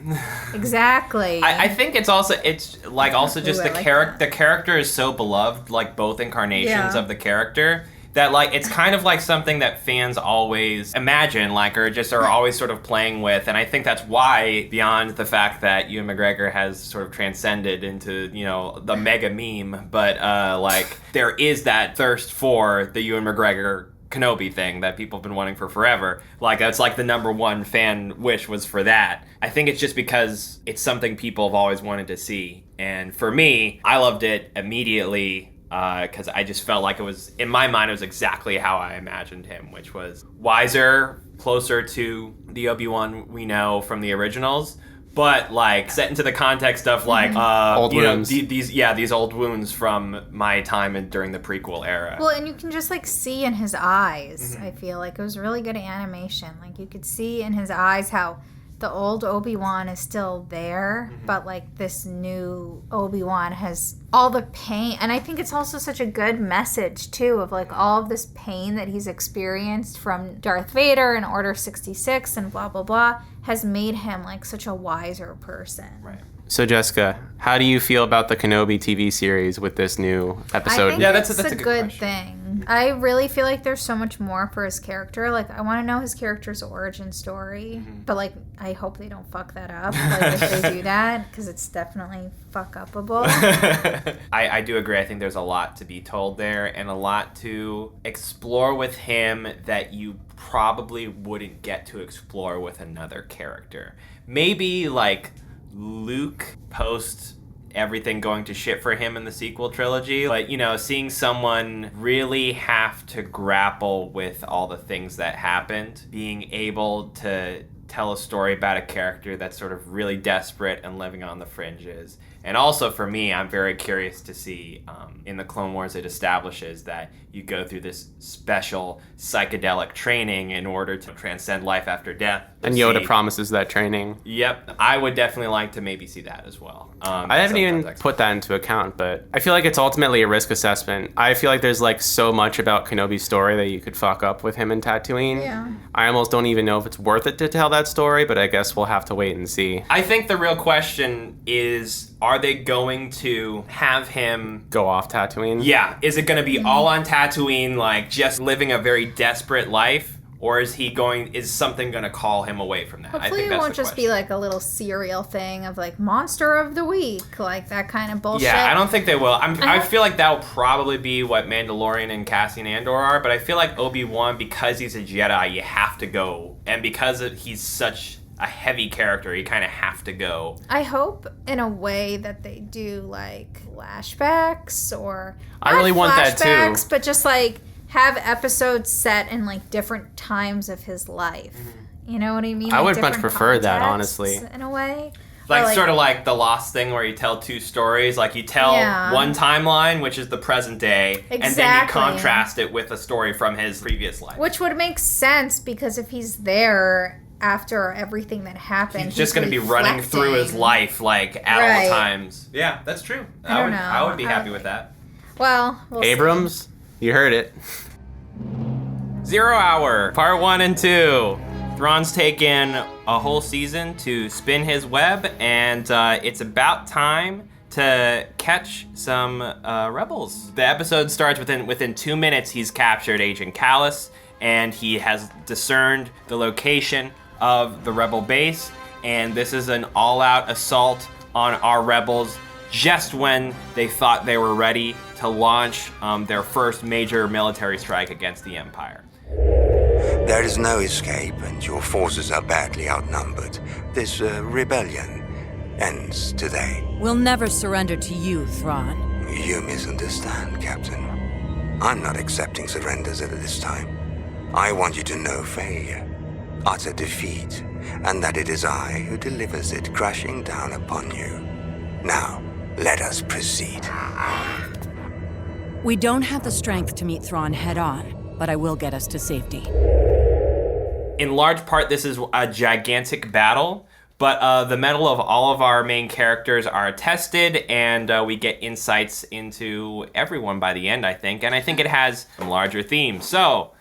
Exactly. I think it's also just the character. The character is so beloved, like both incarnations of the character, that like it's kind of like something that fans always imagine, like, or just are always sort of playing with. And I think that's why, beyond the fact that Ewan McGregor has sort of transcended into, you know, the mega meme, but like there is that thirst for the Ewan McGregor Kenobi thing that people have been wanting for forever. Like that's like the number one fan wish was for that. I think it's just because it's something people have always wanted to see. And for me, I loved it immediately because I just felt like it was, in my mind, it was exactly how I imagined him, which was wiser, closer to the Obi-Wan we know from the originals, but like set into the context of like old wounds. These old wounds from my time during the prequel era. Well, and you can just like see in his eyes. I feel like it was really good animation. Like you could see in his eyes how the old Obi-Wan is still there, but like this new Obi-Wan has all the pain. And I think it's also such a good message too of like all of this pain that he's experienced from Darth Vader and Order 66 and blah blah blah has made him like such a wiser person. Right. So Jessica, how do you feel about the Kenobi TV series with this new episode? I think that's a good thing. I really feel like there's so much more for his character. Like, I want to know his character's origin story. But, like, I hope they don't fuck that up. Like, if they do that, because it's definitely fuck-upable. I do agree. I think there's a lot to be told there and a lot to explore with him that you probably wouldn't get to explore with another character. Maybe, like, Luke post everything going to shit for him in the sequel trilogy. But, you know, seeing someone really have to grapple with all the things that happened, being able to tell a story about a character that's sort of really desperate and living on the fringes. And also for me, I'm very curious to see in the Clone Wars it establishes that you go through this special psychedelic training in order to transcend life after death. And Yoda promises that training. Yep. I would definitely like to maybe see that as well. I haven't even put that into account, but I feel like it's ultimately a risk assessment. I feel like there's like so much about Kenobi's story that you could fuck up with him in Tatooine. Yeah. I almost don't even know if it's worth it to tell that story, but I guess we'll have to wait and see. I think the real question is, are they going to have him go off Tatooine? Yeah. Is it going to be all on Tatooine, like just living a very desperate life? Or is something going to call him away from that? Hopefully I think it won't just be like a little serial thing of like Monster of the Week, like that kind of bullshit. Yeah, I don't think they will. I feel like that will probably be what Mandalorian and Cassian Andor are, but I feel like Obi-Wan, because he's a Jedi, you have to go. And because he's such a heavy character, you kind of have to go. I hope in a way that they do like flashbacks or... I really want that too. But just like... have episodes set in like different times of his life. You know what I mean? I would like much prefer that, honestly. In a way. Like sort of like the Lost thing where you tell two stories. Like you tell one timeline, which is the present day, and then you contrast it with a story from his previous life. Which would make sense because if he's there after everything that happened, he's just going to be running through his life like at all times. Yeah, that's true. I would be happy with that. Well, Abrams, you heard it. 0 Hour, Part 1 and 2. Thrawn's taken a whole season to spin his web, and it's about time to catch some rebels. The episode starts within 2 minutes. He's captured Agent Callus, and he has discerned the location of the rebel base, and this is an all-out assault on our rebels just when they thought they were ready to launch their first major military strike against the Empire. There is no escape, and your forces are badly outnumbered. This rebellion ends today. We'll never surrender to you, Thrawn. You misunderstand, Captain. I'm not accepting surrenders at this time. I want you to know failure, utter defeat, and that it is I who delivers it crashing down upon you. Now, let us proceed. We don't have the strength to meet Thrawn head-on, but I will get us to safety. In large part, this is a gigantic battle, but the mettle of all of our main characters are tested, and we get insights into everyone by the end, I think. And I think it has some larger themes. So,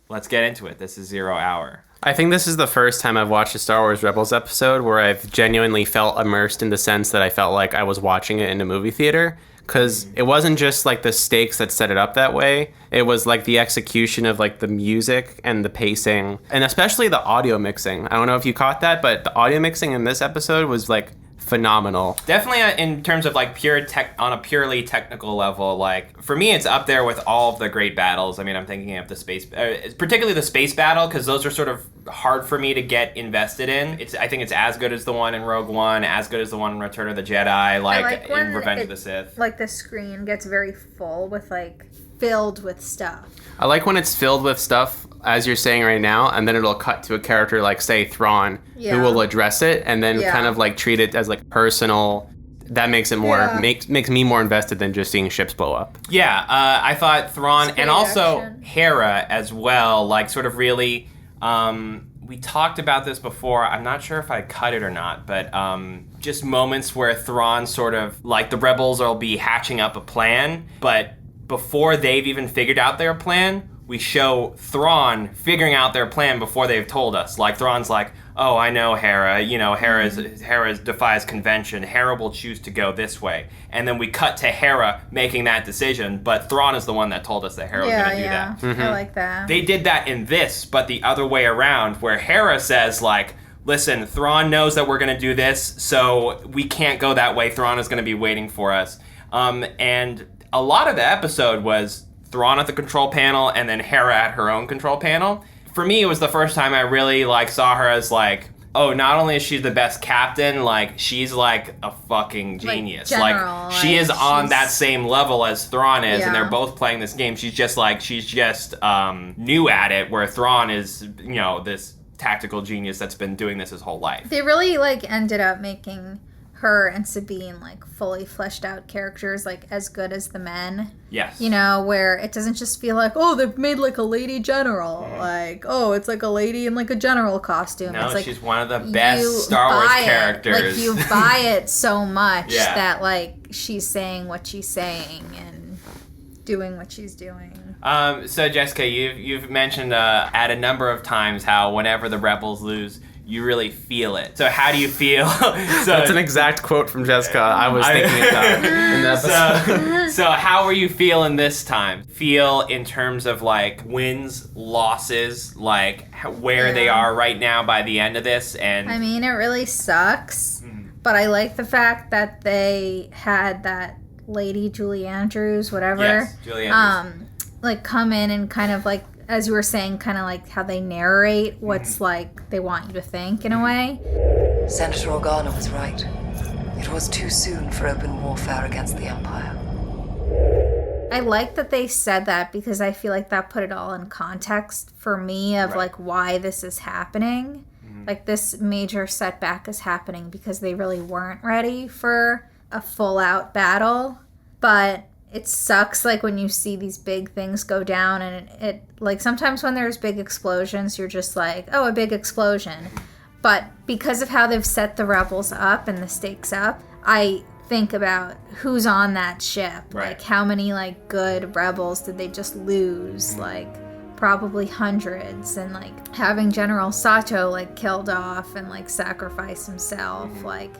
let's get into it. This is 0 Hour. I think this is the first time I've watched a Star Wars Rebels episode where I've genuinely felt immersed in the sense that I felt like I was watching it in a movie theater. Because it wasn't just like the stakes that set it up that way. It was like the execution of like the music and the pacing, and especially the audio mixing. I don't know if you caught that, but the audio mixing in this episode was like phenomenal. Definitely in terms of like on a purely technical level, like for me it's up there with all of the great battles. I mean, I'm thinking of the space, particularly the space battle, because those are sort of hard for me to get invested in. I think it's as good as the one in Rogue One, as good as the one in Return of the Jedi, like in Revenge of the Sith. Like the screen gets very full with like filled with stuff. I like when it's filled with stuff, as you're saying right now, and then it'll cut to a character like, say, Thrawn, who will address it, and then kind of like treat it as like personal. That makes it more makes me more invested than just seeing ships blow up. Yeah, I thought Thrawn and also Hera as well, like sort of really. We talked about this before. I'm not sure if I cut it or not, but just moments where Thrawn sort of like the rebels will be hatching up a plan, but before they've even figured out their plan, we show Thrawn figuring out their plan before they've told us. Like Thrawn's like, oh, I know Hera. You know, Hera defies convention. Hera will choose to go this way. And then we cut to Hera making that decision, but Thrawn is the one that told us that Hera was going to do that. Mm-hmm. I like that. They did that in this, but the other way around, where Hera says, like, listen, Thrawn knows that we're going to do this, so we can't go that way. Thrawn is going to be waiting for us. And a lot of the episode was Thrawn at the control panel and then Hera at her own control panel. For me, it was the first time I really, like, saw her as, like, oh, not only is she the best captain, like, she's, like, a fucking genius. Like, general, she is on that same level as Thrawn is, Yeah. and they're both playing this game. She's just new at it, where Thrawn is, you know, this tactical genius that's been doing this his whole life. They really, like, ended up making her and Sabine, like, fully fleshed out characters, like, as good as the men. Yes. You know, where it doesn't just feel like, oh, they've made, like, a lady general. Like, oh, it's like a lady in, like, a general costume. No, it's like, she's one of the best Star Wars characters. Like, you buy it so much Yeah. that, like, she's saying what she's saying and doing what she's doing. So Jessica, you've mentioned at a number of times how whenever the Rebels lose, you really feel it. So how do you feel? That's an exact quote from Jessica. I was thinking about in the episode. So how are you feeling this time? Feel in terms of, like, wins, losses, like where they are right now by the end of this, and I mean, it really sucks, but I like the fact that they had that lady, Julie Andrews, whatever. Yes, Julie Andrews. Like, come in and kind of, like, as you were saying, kind of like how they narrate what's like they want you to think in a way. Senator Organa was right. It was too soon for open warfare against the Empire. I like that they said that because I feel like that put it all in context for me of like why this is happening. Like, this major setback is happening because they really weren't ready for a full out battle. But it sucks, like, when you see these big things go down, and it like, sometimes when there's big explosions, you're just like, oh, a big explosion. But because of how they've set the rebels up and the stakes up, I think about who's on that ship. Right. Like, how many, like, good rebels did they just lose? Like, probably hundreds. And, like, having General Sato, like, killed off and, like, sacrifice himself, like,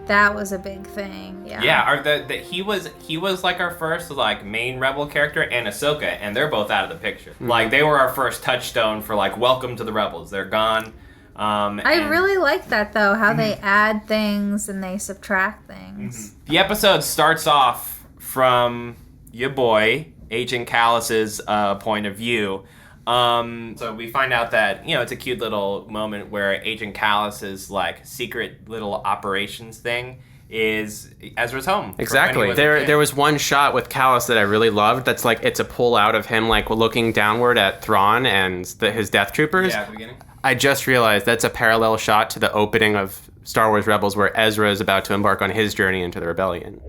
that was a big thing. Yeah, he was like our first, like, main rebel character, and Ahsoka, and they're both out of the picture. Like, they were our first touchstone for, like, welcome to the rebels. They're gone. I really like that, though, how they add things and they subtract things. The episode starts off from your boy Agent Callus's point of view. So we find out that, you know, it's a cute little moment where Agent Callus's, like, secret little operations thing is Ezra's home. Exactly. There was one shot with Callus that I really loved. That's like, it's a pull out of him, like, looking downward at Thrawn and his Death Troopers. Yeah, at the beginning. I just realized that's a parallel shot to the opening of Star Wars Rebels, where Ezra is about to embark on his journey into the rebellion.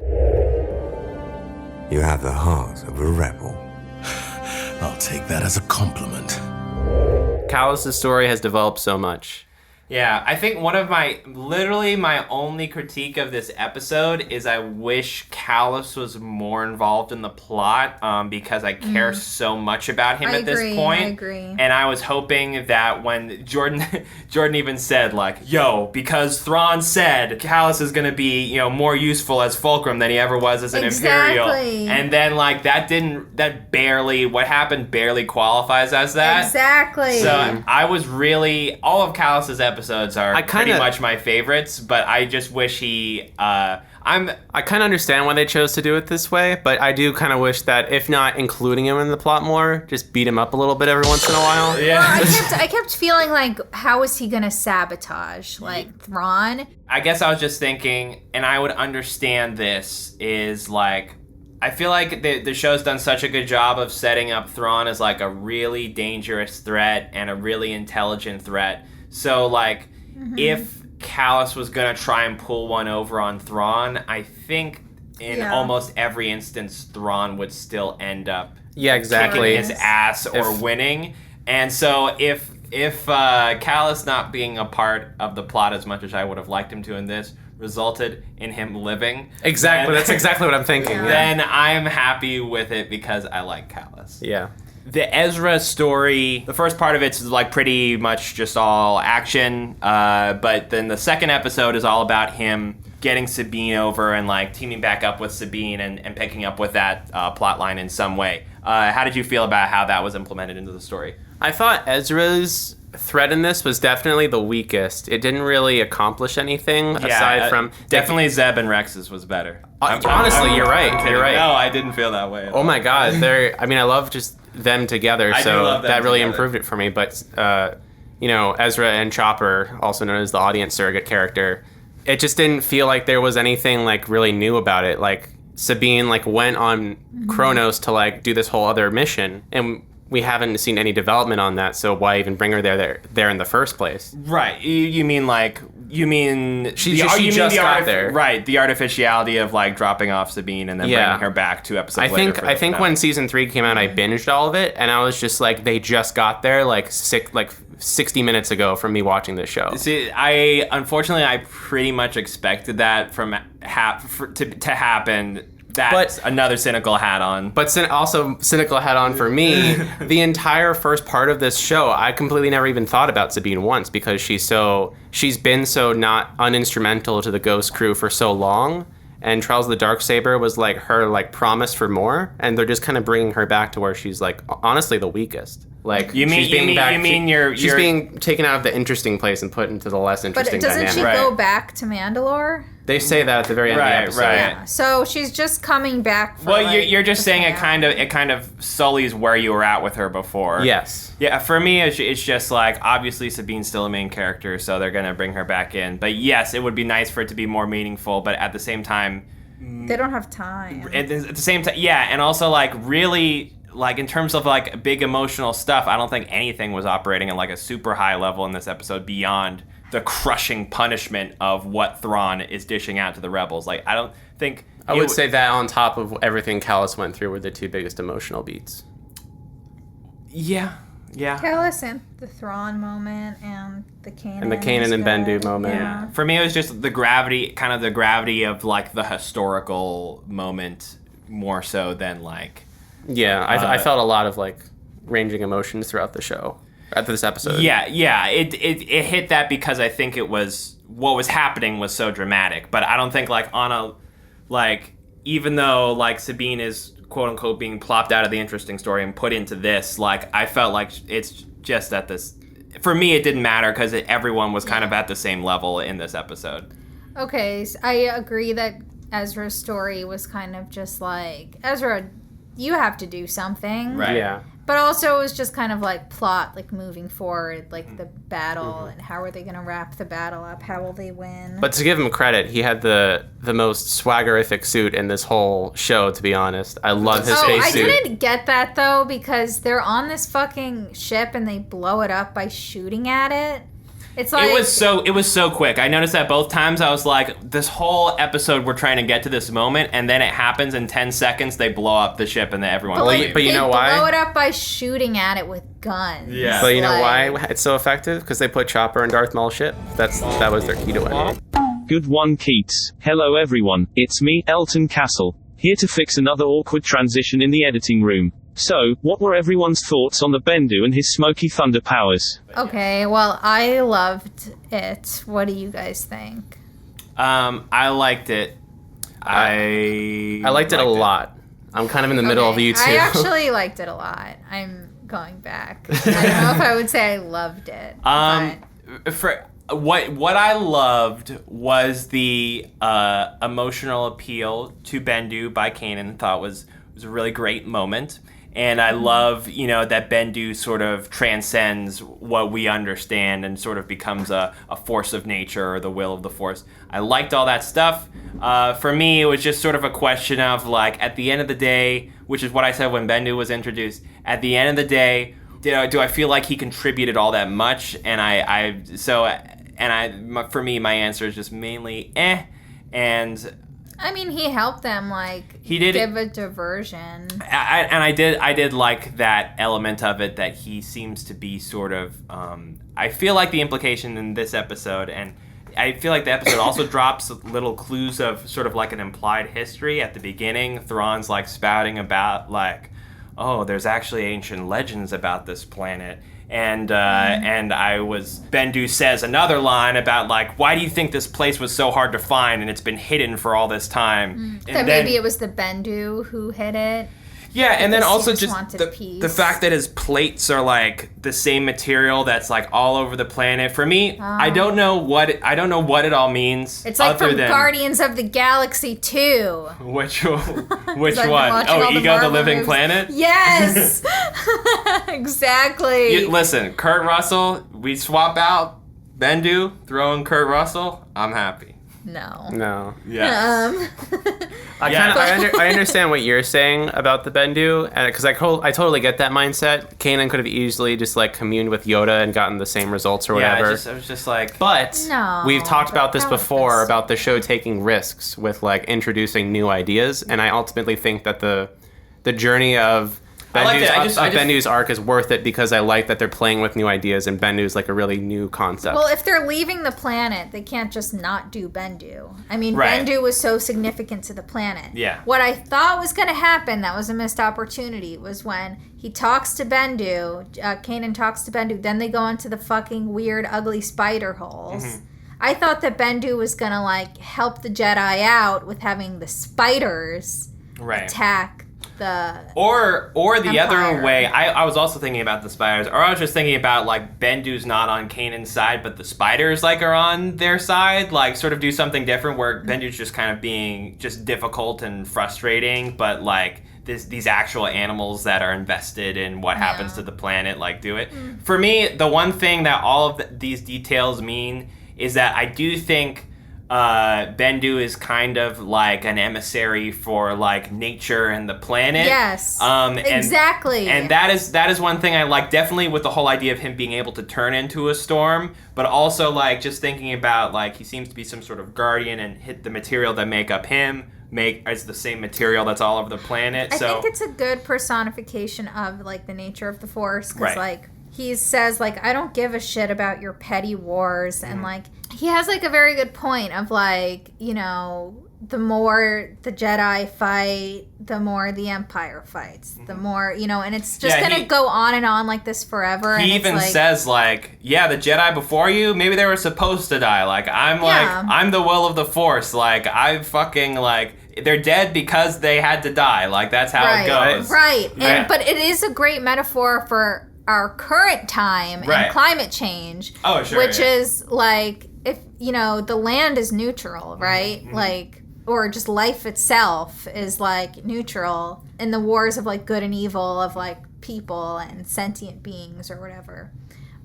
You have the heart of a rebel. I'll take that as a compliment. Callus's story has developed so much. Yeah, I think literally my only critique of this episode is I wish Callus was more involved in the plot, because I care so much about him at this point. I agree. And I was hoping that when Jordan even said, like, yo, because Thrawn said Callus is going to be, you know, more useful as Fulcrum than he ever was as an Imperial. And then, like, what happened barely qualifies as that. Exactly. So I was really, all of Callus's episodes are pretty much my favorites, but I just wish I kind of understand why they chose to do it this way, but I do kind of wish that, if not including him in the plot more, just beat him up a little bit every once in a while. Yeah. Well, I kept feeling like, how is he gonna sabotage, like, Thrawn? I guess I was just thinking, and I would understand this, is like, I feel like the show's done such a good job of setting up Thrawn as, like, a really dangerous threat and a really intelligent threat. So, like, if Callus was going to try and pull one over on Thrawn, I think in almost every instance, Thrawn would still end up kicking his ass or winning. And so if Callus not being a part of the plot as much as I would have liked him to in this resulted in him living. Exactly, that's exactly what I'm thinking. Then I'm happy with it because I like Callus. Yeah. The Ezra story, the first part of it's like pretty much just all action, but then the second episode is all about him getting Sabine over and like teaming back up with Sabine and picking up with that plot line in some way. How did you feel about how that was implemented into the story? I thought Ezra's thread in this was definitely the weakest. It didn't really accomplish anything aside from... Definitely Zeb and Rex's was better. Honestly, you're right. You're right. No, I didn't feel that way. Oh my God. I love just them together, so that really together. improved it for me. But, Ezra and Chopper, also known as the audience surrogate character, it just didn't feel like there was anything like really new about it. Like Sabine like went on Kronos to like do this whole other mission, and we haven't seen any development on that, so why even bring her there in the first place? Right. You mean she just got there. Right. The artificiality of like dropping off Sabine and then bringing her back 2 episodes later. I think when season 3 came out, I binged all of it, and I was just like, they just got there like 60 minutes ago from me watching this show. See, I pretty much expected that to happen. That's another cynical hat on. But also cynical hat on for me. The entire first part of this show, I completely never even thought about Sabine once because she's been so not uninstrumental to the Ghost crew for so long. And Trials of the Darksaber was like her like promise for more, and they're just kind of bringing her back to where she's like honestly the weakest. Like she's being taken out of the interesting place and put into the less interesting dynamic. But doesn't she go back to Mandalore? They say that at the very end of the episode. Right. Yeah. So she's just coming back. You're just saying it kind of sullies where you were at with her before. Yes. Yeah. For me, it's just like obviously Sabine's still a main character, so they're gonna bring her back in. But yes, it would be nice for it to be more meaningful. But at the same time, they don't have time. At the same time, yeah, and also like really. Like, in terms of, like, big emotional stuff, I don't think anything was operating at, like, a super high level in this episode beyond the crushing punishment of what Thrawn is dishing out to the rebels. Like, I don't think... I would say that on top of everything Callus went through were the 2 biggest emotional beats. Yeah. Callus and the Thrawn moment and the Kanan. And the Kanan and Bendu moment. Yeah. For me, it was just the gravity of, like, the historical moment more so than, like... Yeah, I felt a lot of like ranging emotions throughout the show, at this episode. Yeah, it hit that because I think it was what was happening was so dramatic. But I don't think even though like Sabine is quote unquote being plopped out of the interesting story and put into this, like I felt like it's just at this. For me, it didn't matter because everyone was kind of at the same level in this episode. Okay, so I agree that Ezra's story was kind of just like Ezra. You have to do something. Right. Yeah. But also it was just kind of like plot, like moving forward, like the battle and how are they going to wrap the battle up? How will they win? But to give him credit, he had the most swaggerific suit in this whole show, to be honest. I love his space suit. I didn't get that though because they're on this fucking ship and they blow it up by shooting at it. It's like it was so quick. I noticed that both times. I was like, this whole episode we're trying to get to this moment, and then it happens in 10 seconds. They blow up the ship, and then everyone leaves. But you know why? They blow it up by shooting at it with guns. Yeah. But you know why it's so effective? Because they put Chopper in Darth Maul's ship. That was their key to winning. Good one, Keats. Hello everyone, it's me, Elton Castle, here to fix another awkward transition in the editing room. So, what were everyone's thoughts on the Bendu and his smoky thunder powers? Okay, well, I loved it. What do you guys think? I liked it. I liked it a lot. I'm kind of in the middle of you two. I actually liked it a lot. I'm going back. I don't know if I would say I loved it. For what I loved was the emotional appeal to Bendu by Kanan. Thought was a really great moment. And I love, that Bendu sort of transcends what we understand and sort of becomes a force of nature or the will of the Force. I liked all that stuff. For me, it was just sort of a question of, like, at the end of the day, which is what I said when Bendu was introduced, at the end of the day, do I feel like he contributed all that much? And for me, my answer is just mainly and... I mean, he helped them, like, he did give a diversion. I did like that element of it, that he seems to be sort of, I feel like the implication in this episode, and I feel like the episode also drops little clues of sort of like an implied history at the beginning. Thrawn's like spouting about like, oh, there's actually ancient legends about this planet. And Bendu says another line about, like, why do you think this place was so hard to find and it's been hidden for all this time? That maybe it was the Bendu who hid it. Yeah, and then also just peace. the fact that his plates are like the same material that's like all over the planet. For me, I don't know what it all means. It's like from Guardians of the Galaxy 2. Which one? Oh, Ego the Living Planet? Yes! Exactly. Listen, Kurt Russell, we swap out Bendu, throw in Kurt Russell, I'm happy. No. Yeah. I understand what you're saying about the Bendu, because I totally get that mindset. Kanan could have easily just like communed with Yoda and gotten the same results or whatever. Yeah, I was just like... But we've talked about this before, about the show taking risks with like introducing new ideas, and I ultimately think that the journey of Bendu's arc is worth it because I like that they're playing with new ideas and Bendu's like a really new concept. Well, if they're leaving the planet, they can't just not do Bendu. I mean, right. Bendu was so significant to the planet. Yeah. What I thought was going to happen, that was a missed opportunity, was when he talks to Bendu, Kanan talks to Bendu, then they go into the fucking weird, ugly spider holes. Mm-hmm. I thought that Bendu was going to like help the Jedi out with having the spiders attack or the Empire. other way. I was also thinking about the spiders, or I was just thinking about like Bendu's not on Kanan's side, but the spiders like are on their side, like sort of do something different where Bendu's just kind of being just difficult and frustrating, but like these actual animals that are invested in what happens to the planet like do it. For me, the one thing that all of these details mean is that I do think Bendu is kind of like an emissary for like nature and the planet. Yes. Exactly. And that is one thing I like, definitely with the whole idea of him being able to turn into a storm, but also like just thinking about like he seems to be some sort of guardian and hit the material that make up him as the same material that's all over the planet. I think it's a good personification of like the nature of the Force, because like he says like, I don't give a shit about your petty wars, and like he has like a very good point of like, you know, the more the Jedi fight, the more the Empire fights, the more, you know, and it's just gonna go on and on like this forever. He even says like, yeah, the Jedi before you, maybe they were supposed to die. Like I'm the will of the Force. Like I fucking like, they're dead because they had to die. Like that's how it goes. Right. And but it is a great metaphor for our current time and climate change. Oh, sure. Which is like, if, you know, the land is neutral, right? Mm-hmm. Like, or just life itself is like neutral in the wars of like good and evil of like people and sentient beings or whatever.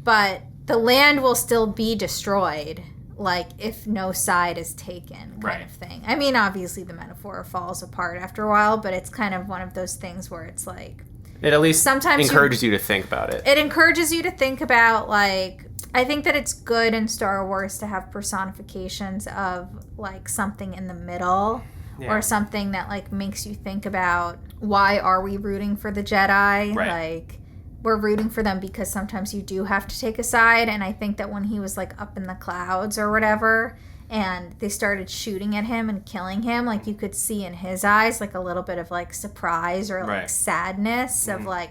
But the land will still be destroyed, like if no side is taken, kind of thing. I mean, obviously the metaphor falls apart after a while, but it's kind of one of those things where it's like, it at least sometimes encourages you to think about it. It encourages you to think about, like, I think that it's good in Star Wars to have personifications of, like, something in the middle or something that, like, makes you think about, why are we rooting for the Jedi? Like, we're rooting for them because sometimes you do have to take a side, and I think that when he was, like, up in the clouds or whatever, and they started shooting at him and killing him, like, you could see in his eyes, like, a little bit of, like, surprise or, like, sadness of, like,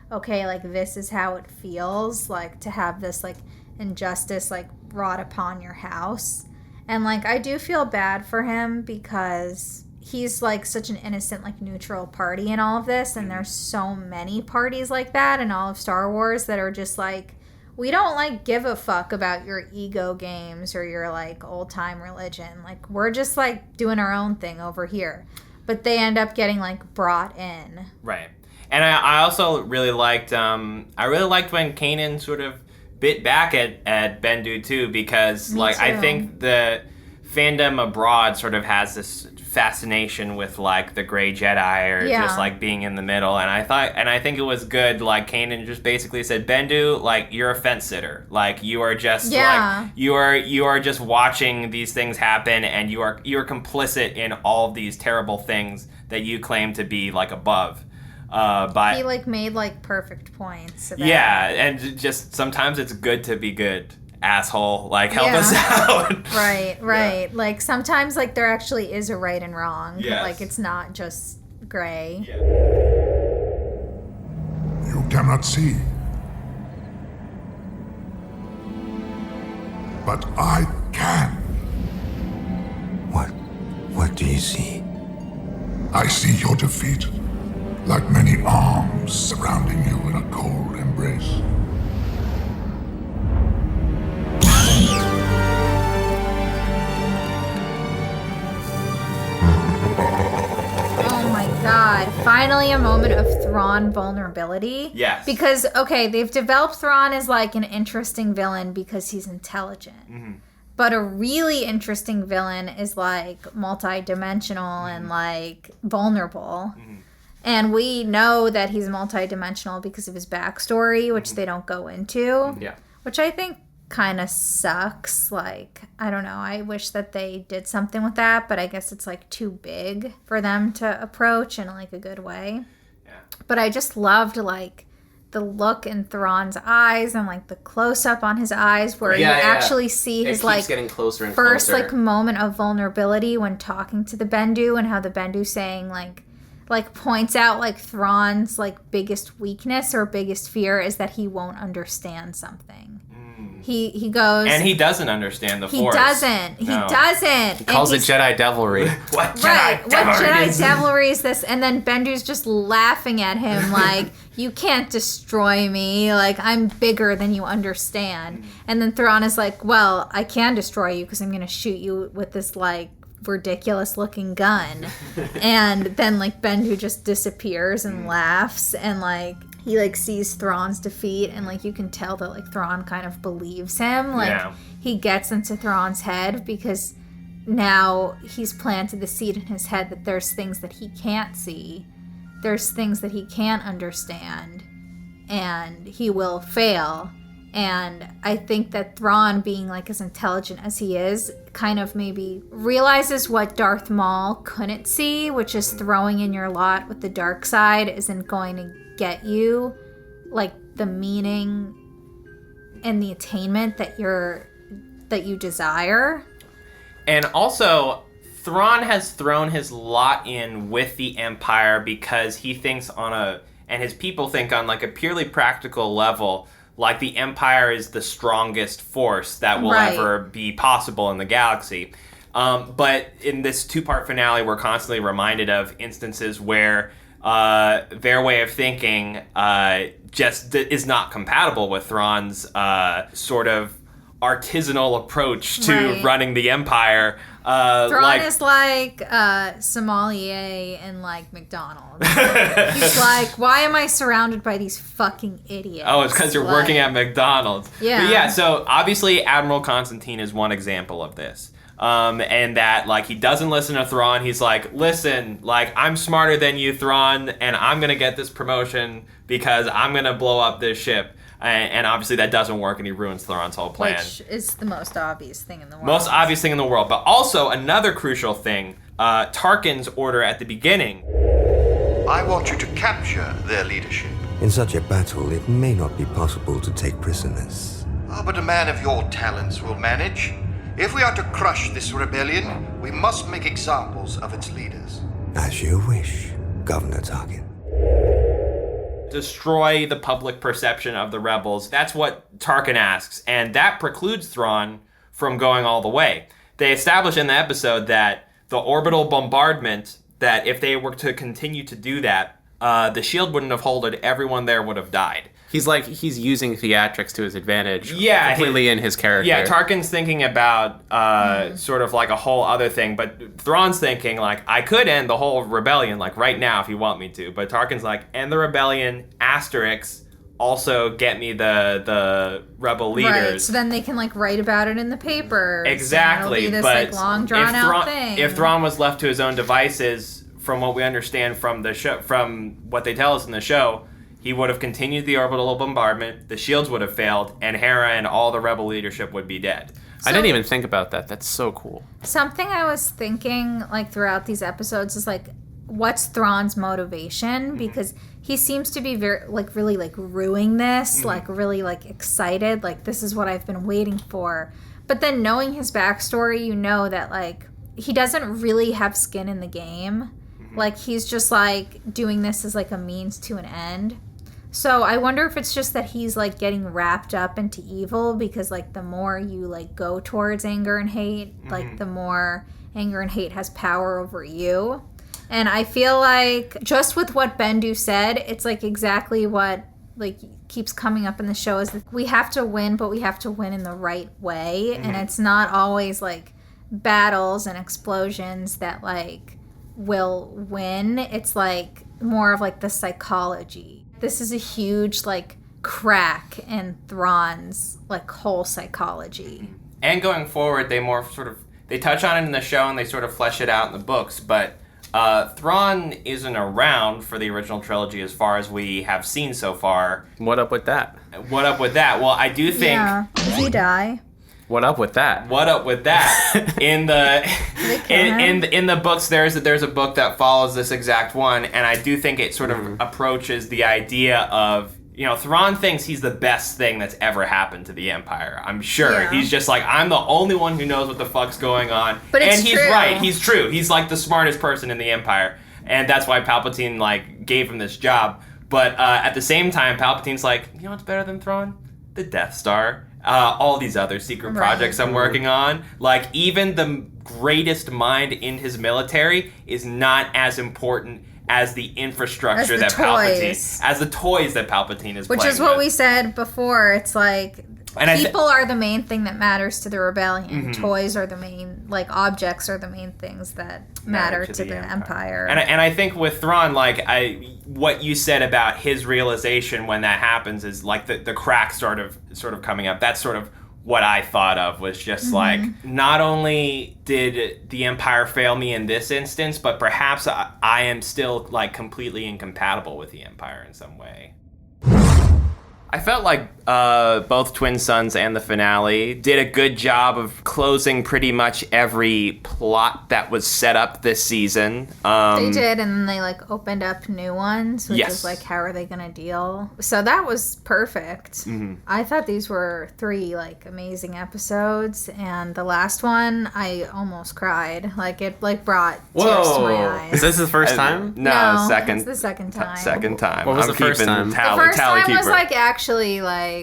okay, like, this is how it feels, like, to have this, like, injustice, like, brought upon your house. And, like, I do feel bad for him because he's, like, such an innocent, like, neutral party in all of this, and there's so many parties like that in all of Star Wars that are just, like, we don't, like, give a fuck about your ego games or your, like, old-time religion. Like, we're just, like, doing our own thing over here. But they end up getting, like, brought in. Right. And I also really liked, when Kanan sort of bit back at Bendu, too, because, I think the fandom abroad sort of has this fascination with like the gray Jedi or just like being in the middle, and I think it was good, like Kanan just basically said, Bendu, like, you're a fence sitter, like you are just like you are just watching these things happen, and you are complicit in all of these terrible things that you claim to be like above. But he like made like perfect points about and just sometimes it's good to be good, asshole, like help us out. right like sometimes like there actually is a right and wrong, like it's not just gray. cannot see. But I can. What do you see? I see your defeat, like many arms surrounding you in a cold embrace. Oh my god. Finally a moment of Thrawn vulnerability. Yes. Because, okay, they've developed Thrawn as like an interesting villain because he's intelligent. Mm-hmm. But a really interesting villain is like multi-dimensional and like vulnerable. And we know that he's multi-dimensional because of his backstory, which they don't go into. Yeah. Which I think kind of sucks. Like, I don't know. I wish that they did something with that, but I guess it's like too big for them to approach in like a good way. Yeah. But I just loved like the look in Thrawn's eyes and like the close up on his eyes where you actually see his like getting closer and first closer. like moment of vulnerability when talking to the Bendu, and how the Bendu's saying like points out like Thrawn's like biggest weakness or biggest fear is that he won't understand something. He goes, and he doesn't understand the Force. He doesn't. He calls it Jedi devilry. What Jedi devilry is this? And then Bendu's just laughing at him like, you can't destroy me. Like, I'm bigger than you understand. And then Thrawn is like, well, I can destroy you because I'm going to shoot you with this like ridiculous looking gun. And then like Bendu just disappears and laughs, and like he like sees Thrawn's defeat, and like you can tell that like Thrawn kind of believes him. Like he gets into Thrawn's head because now he's planted the seed in his head that there's things that he can't see, there's things that he can't understand, and he will fail. And I think that Thrawn, being like as intelligent as he is, kind of maybe realizes what Darth Maul couldn't see, which is throwing in your lot with the dark side isn't going to get you like the meaning and the attainment that you desire. And also, Thrawn has thrown his lot in with the Empire because he thinks and his people think on like a purely practical level, like the Empire is the strongest force that will ever be possible in the galaxy. But in this two-part finale, we're constantly reminded of instances where their way of thinking just is not compatible with Thrawn's sort of artisanal approach to running the Empire. Thrawn is like sommelier in like McDonald's. He's like, why am I surrounded by these fucking idiots? Oh, it's because you're working at McDonald's. Yeah. But yeah, so obviously Admiral Constantine is one example of this. And that, like, he doesn't listen to Thrawn. He's like, listen, like, I'm smarter than you, Thrawn, and I'm going to get this promotion because I'm going to blow up this ship. And obviously that doesn't work, and he ruins Thrawn's whole plan. Which is the most obvious thing in the world. Most obvious thing in the world. But also, another crucial thing, Tarkin's order at the beginning. I want you to capture their leadership. In such a battle, it may not be possible to take prisoners. Oh, but a man of your talents will manage. If we are to crush this rebellion, we must make examples of its leaders. As you wish, Governor Tarkin. Destroy the public perception of the rebels. That's what Tarkin asks, and that precludes Thrawn from going all the way. They establish in the episode that the orbital bombardment, that if they were to continue to do that, the shield wouldn't have held it. Everyone there would have died. He's using theatrics to his advantage. Yeah, completely in his character. Yeah, Tarkin's thinking about sort of like a whole other thing, but Thrawn's thinking like, I could end the whole rebellion like right now if you want me to. But Tarkin's like, end the rebellion, asterisk, also get me the rebel leaders. Right, so then they can like write about it in the papers. Exactly, and it'll be this but like long drawn out thing. If Thrawn was left to his own devices, from what we understand from the show, from what they tell us in the show, he would have continued the orbital bombardment, the shields would have failed, and Hera and all the rebel leadership would be dead. I didn't even think about that. That's so cool. Something I was thinking like throughout these episodes is like, what's Thrawn's motivation? Because he seems to be very like really like ruining this, like really like excited, like this is what I've been waiting for. But then knowing his backstory, you know that like he doesn't really have skin in the game. Like he's just like doing this as like a means to an end. So I wonder if it's just that he's like getting wrapped up into evil, because like the more you like go towards anger and hate, like the more anger and hate has power over you. And I feel like just with what Bendu said, it's like exactly what like keeps coming up in the show is that we have to win, but we have to win in the right way. And it's not always like battles and explosions that like will win. It's like more of like the psychology. This is a huge like crack in Thrawn's like whole psychology. And going forward, they touch on it in the show and they sort of flesh it out in the books, but Thrawn isn't around for the original trilogy as far as we have seen so far. What up with that? Well, I do think... Yeah. Does he die? What up with that? In the books, there's a book that follows this exact one, and I do think it sort of approaches the idea of, Thrawn thinks he's the best thing that's ever happened to the Empire. I'm sure. Yeah. He's just like, I'm the only one who knows what the fuck's going on. But it's he's true. Right. He's true. He's like the smartest person in the Empire. And that's why Palpatine like gave him this job. But at the same time, Palpatine's like, you know what's better than Thrawn? The Death Star. All these other secret projects I'm working on. Like, even the greatest mind in his military is not as important as the infrastructure as the toys that Palpatine is playing Which is what with. we said before. It's like people are the main thing that matters to the rebellion. Toys are the main, like objects are the main things that matter to the Empire. And I think with Thrawn, like what you said about his realization when that happens is like the crack sort of coming up. That's sort of what I thought of was just like, not only did the Empire fail me in this instance, but perhaps I am still like completely incompatible with the Empire in some way. I felt like both Twin Suns and the finale did a good job of closing pretty much every plot that was set up this season. They did, and then they like opened up new ones, which is like, how are they gonna deal? So that was perfect. I thought these were 3 like amazing episodes, and the last one I almost cried. Like it like brought tears to my eyes. Is this the first time? No, second. It's the second time. Second time. What was the first time? The first time was like actually like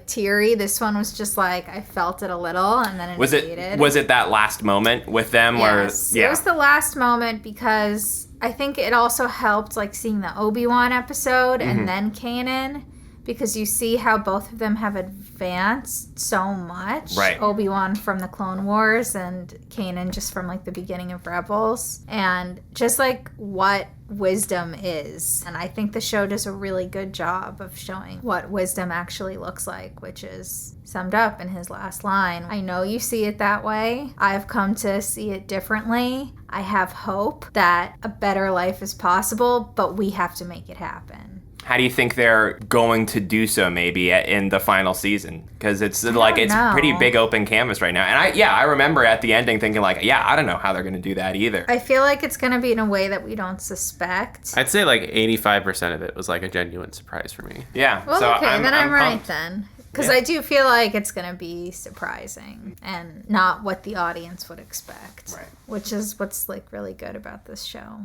teary. This one was just like I felt it a little, and then was it that last moment with them? Yes, it was the last moment because I think it also helped like seeing the Obi-Wan episode and then Kanan, because you see how both of them have advanced so much. Right. Obi-Wan from the Clone Wars and Kanan just from like the beginning of Rebels, and just like what wisdom is. And I think the show does a really good job of showing what wisdom actually looks like, which is summed up in his last line. I know you see it that way. I've come to see it differently. I have hope that a better life is possible, but we have to make it happen. How do you think they're going to do so maybe in the final season? Because it's like it's pretty big open canvas right now. And I remember at the ending thinking like, I don't know how they're going to do that either. I feel like it's going to be in a way that we don't suspect. I'd say like 85% of it was like a genuine surprise for me. Yeah. Well, so okay, then I'm right pumped. then. Because I do feel like it's going to be surprising and not what the audience would expect. Right. Which is what's like really good about this show.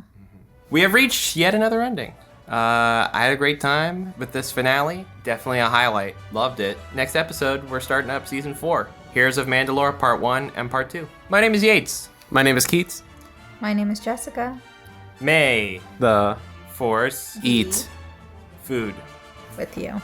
We have reached yet another ending. I had a great time with this finale. Definitely a highlight. Loved it. Next episode, we're starting up season 4. Heroes of Mandalore Part 1 and Part 2. My name is Yates. My name is Keats. My name is Jessica. May the Force eat food with you.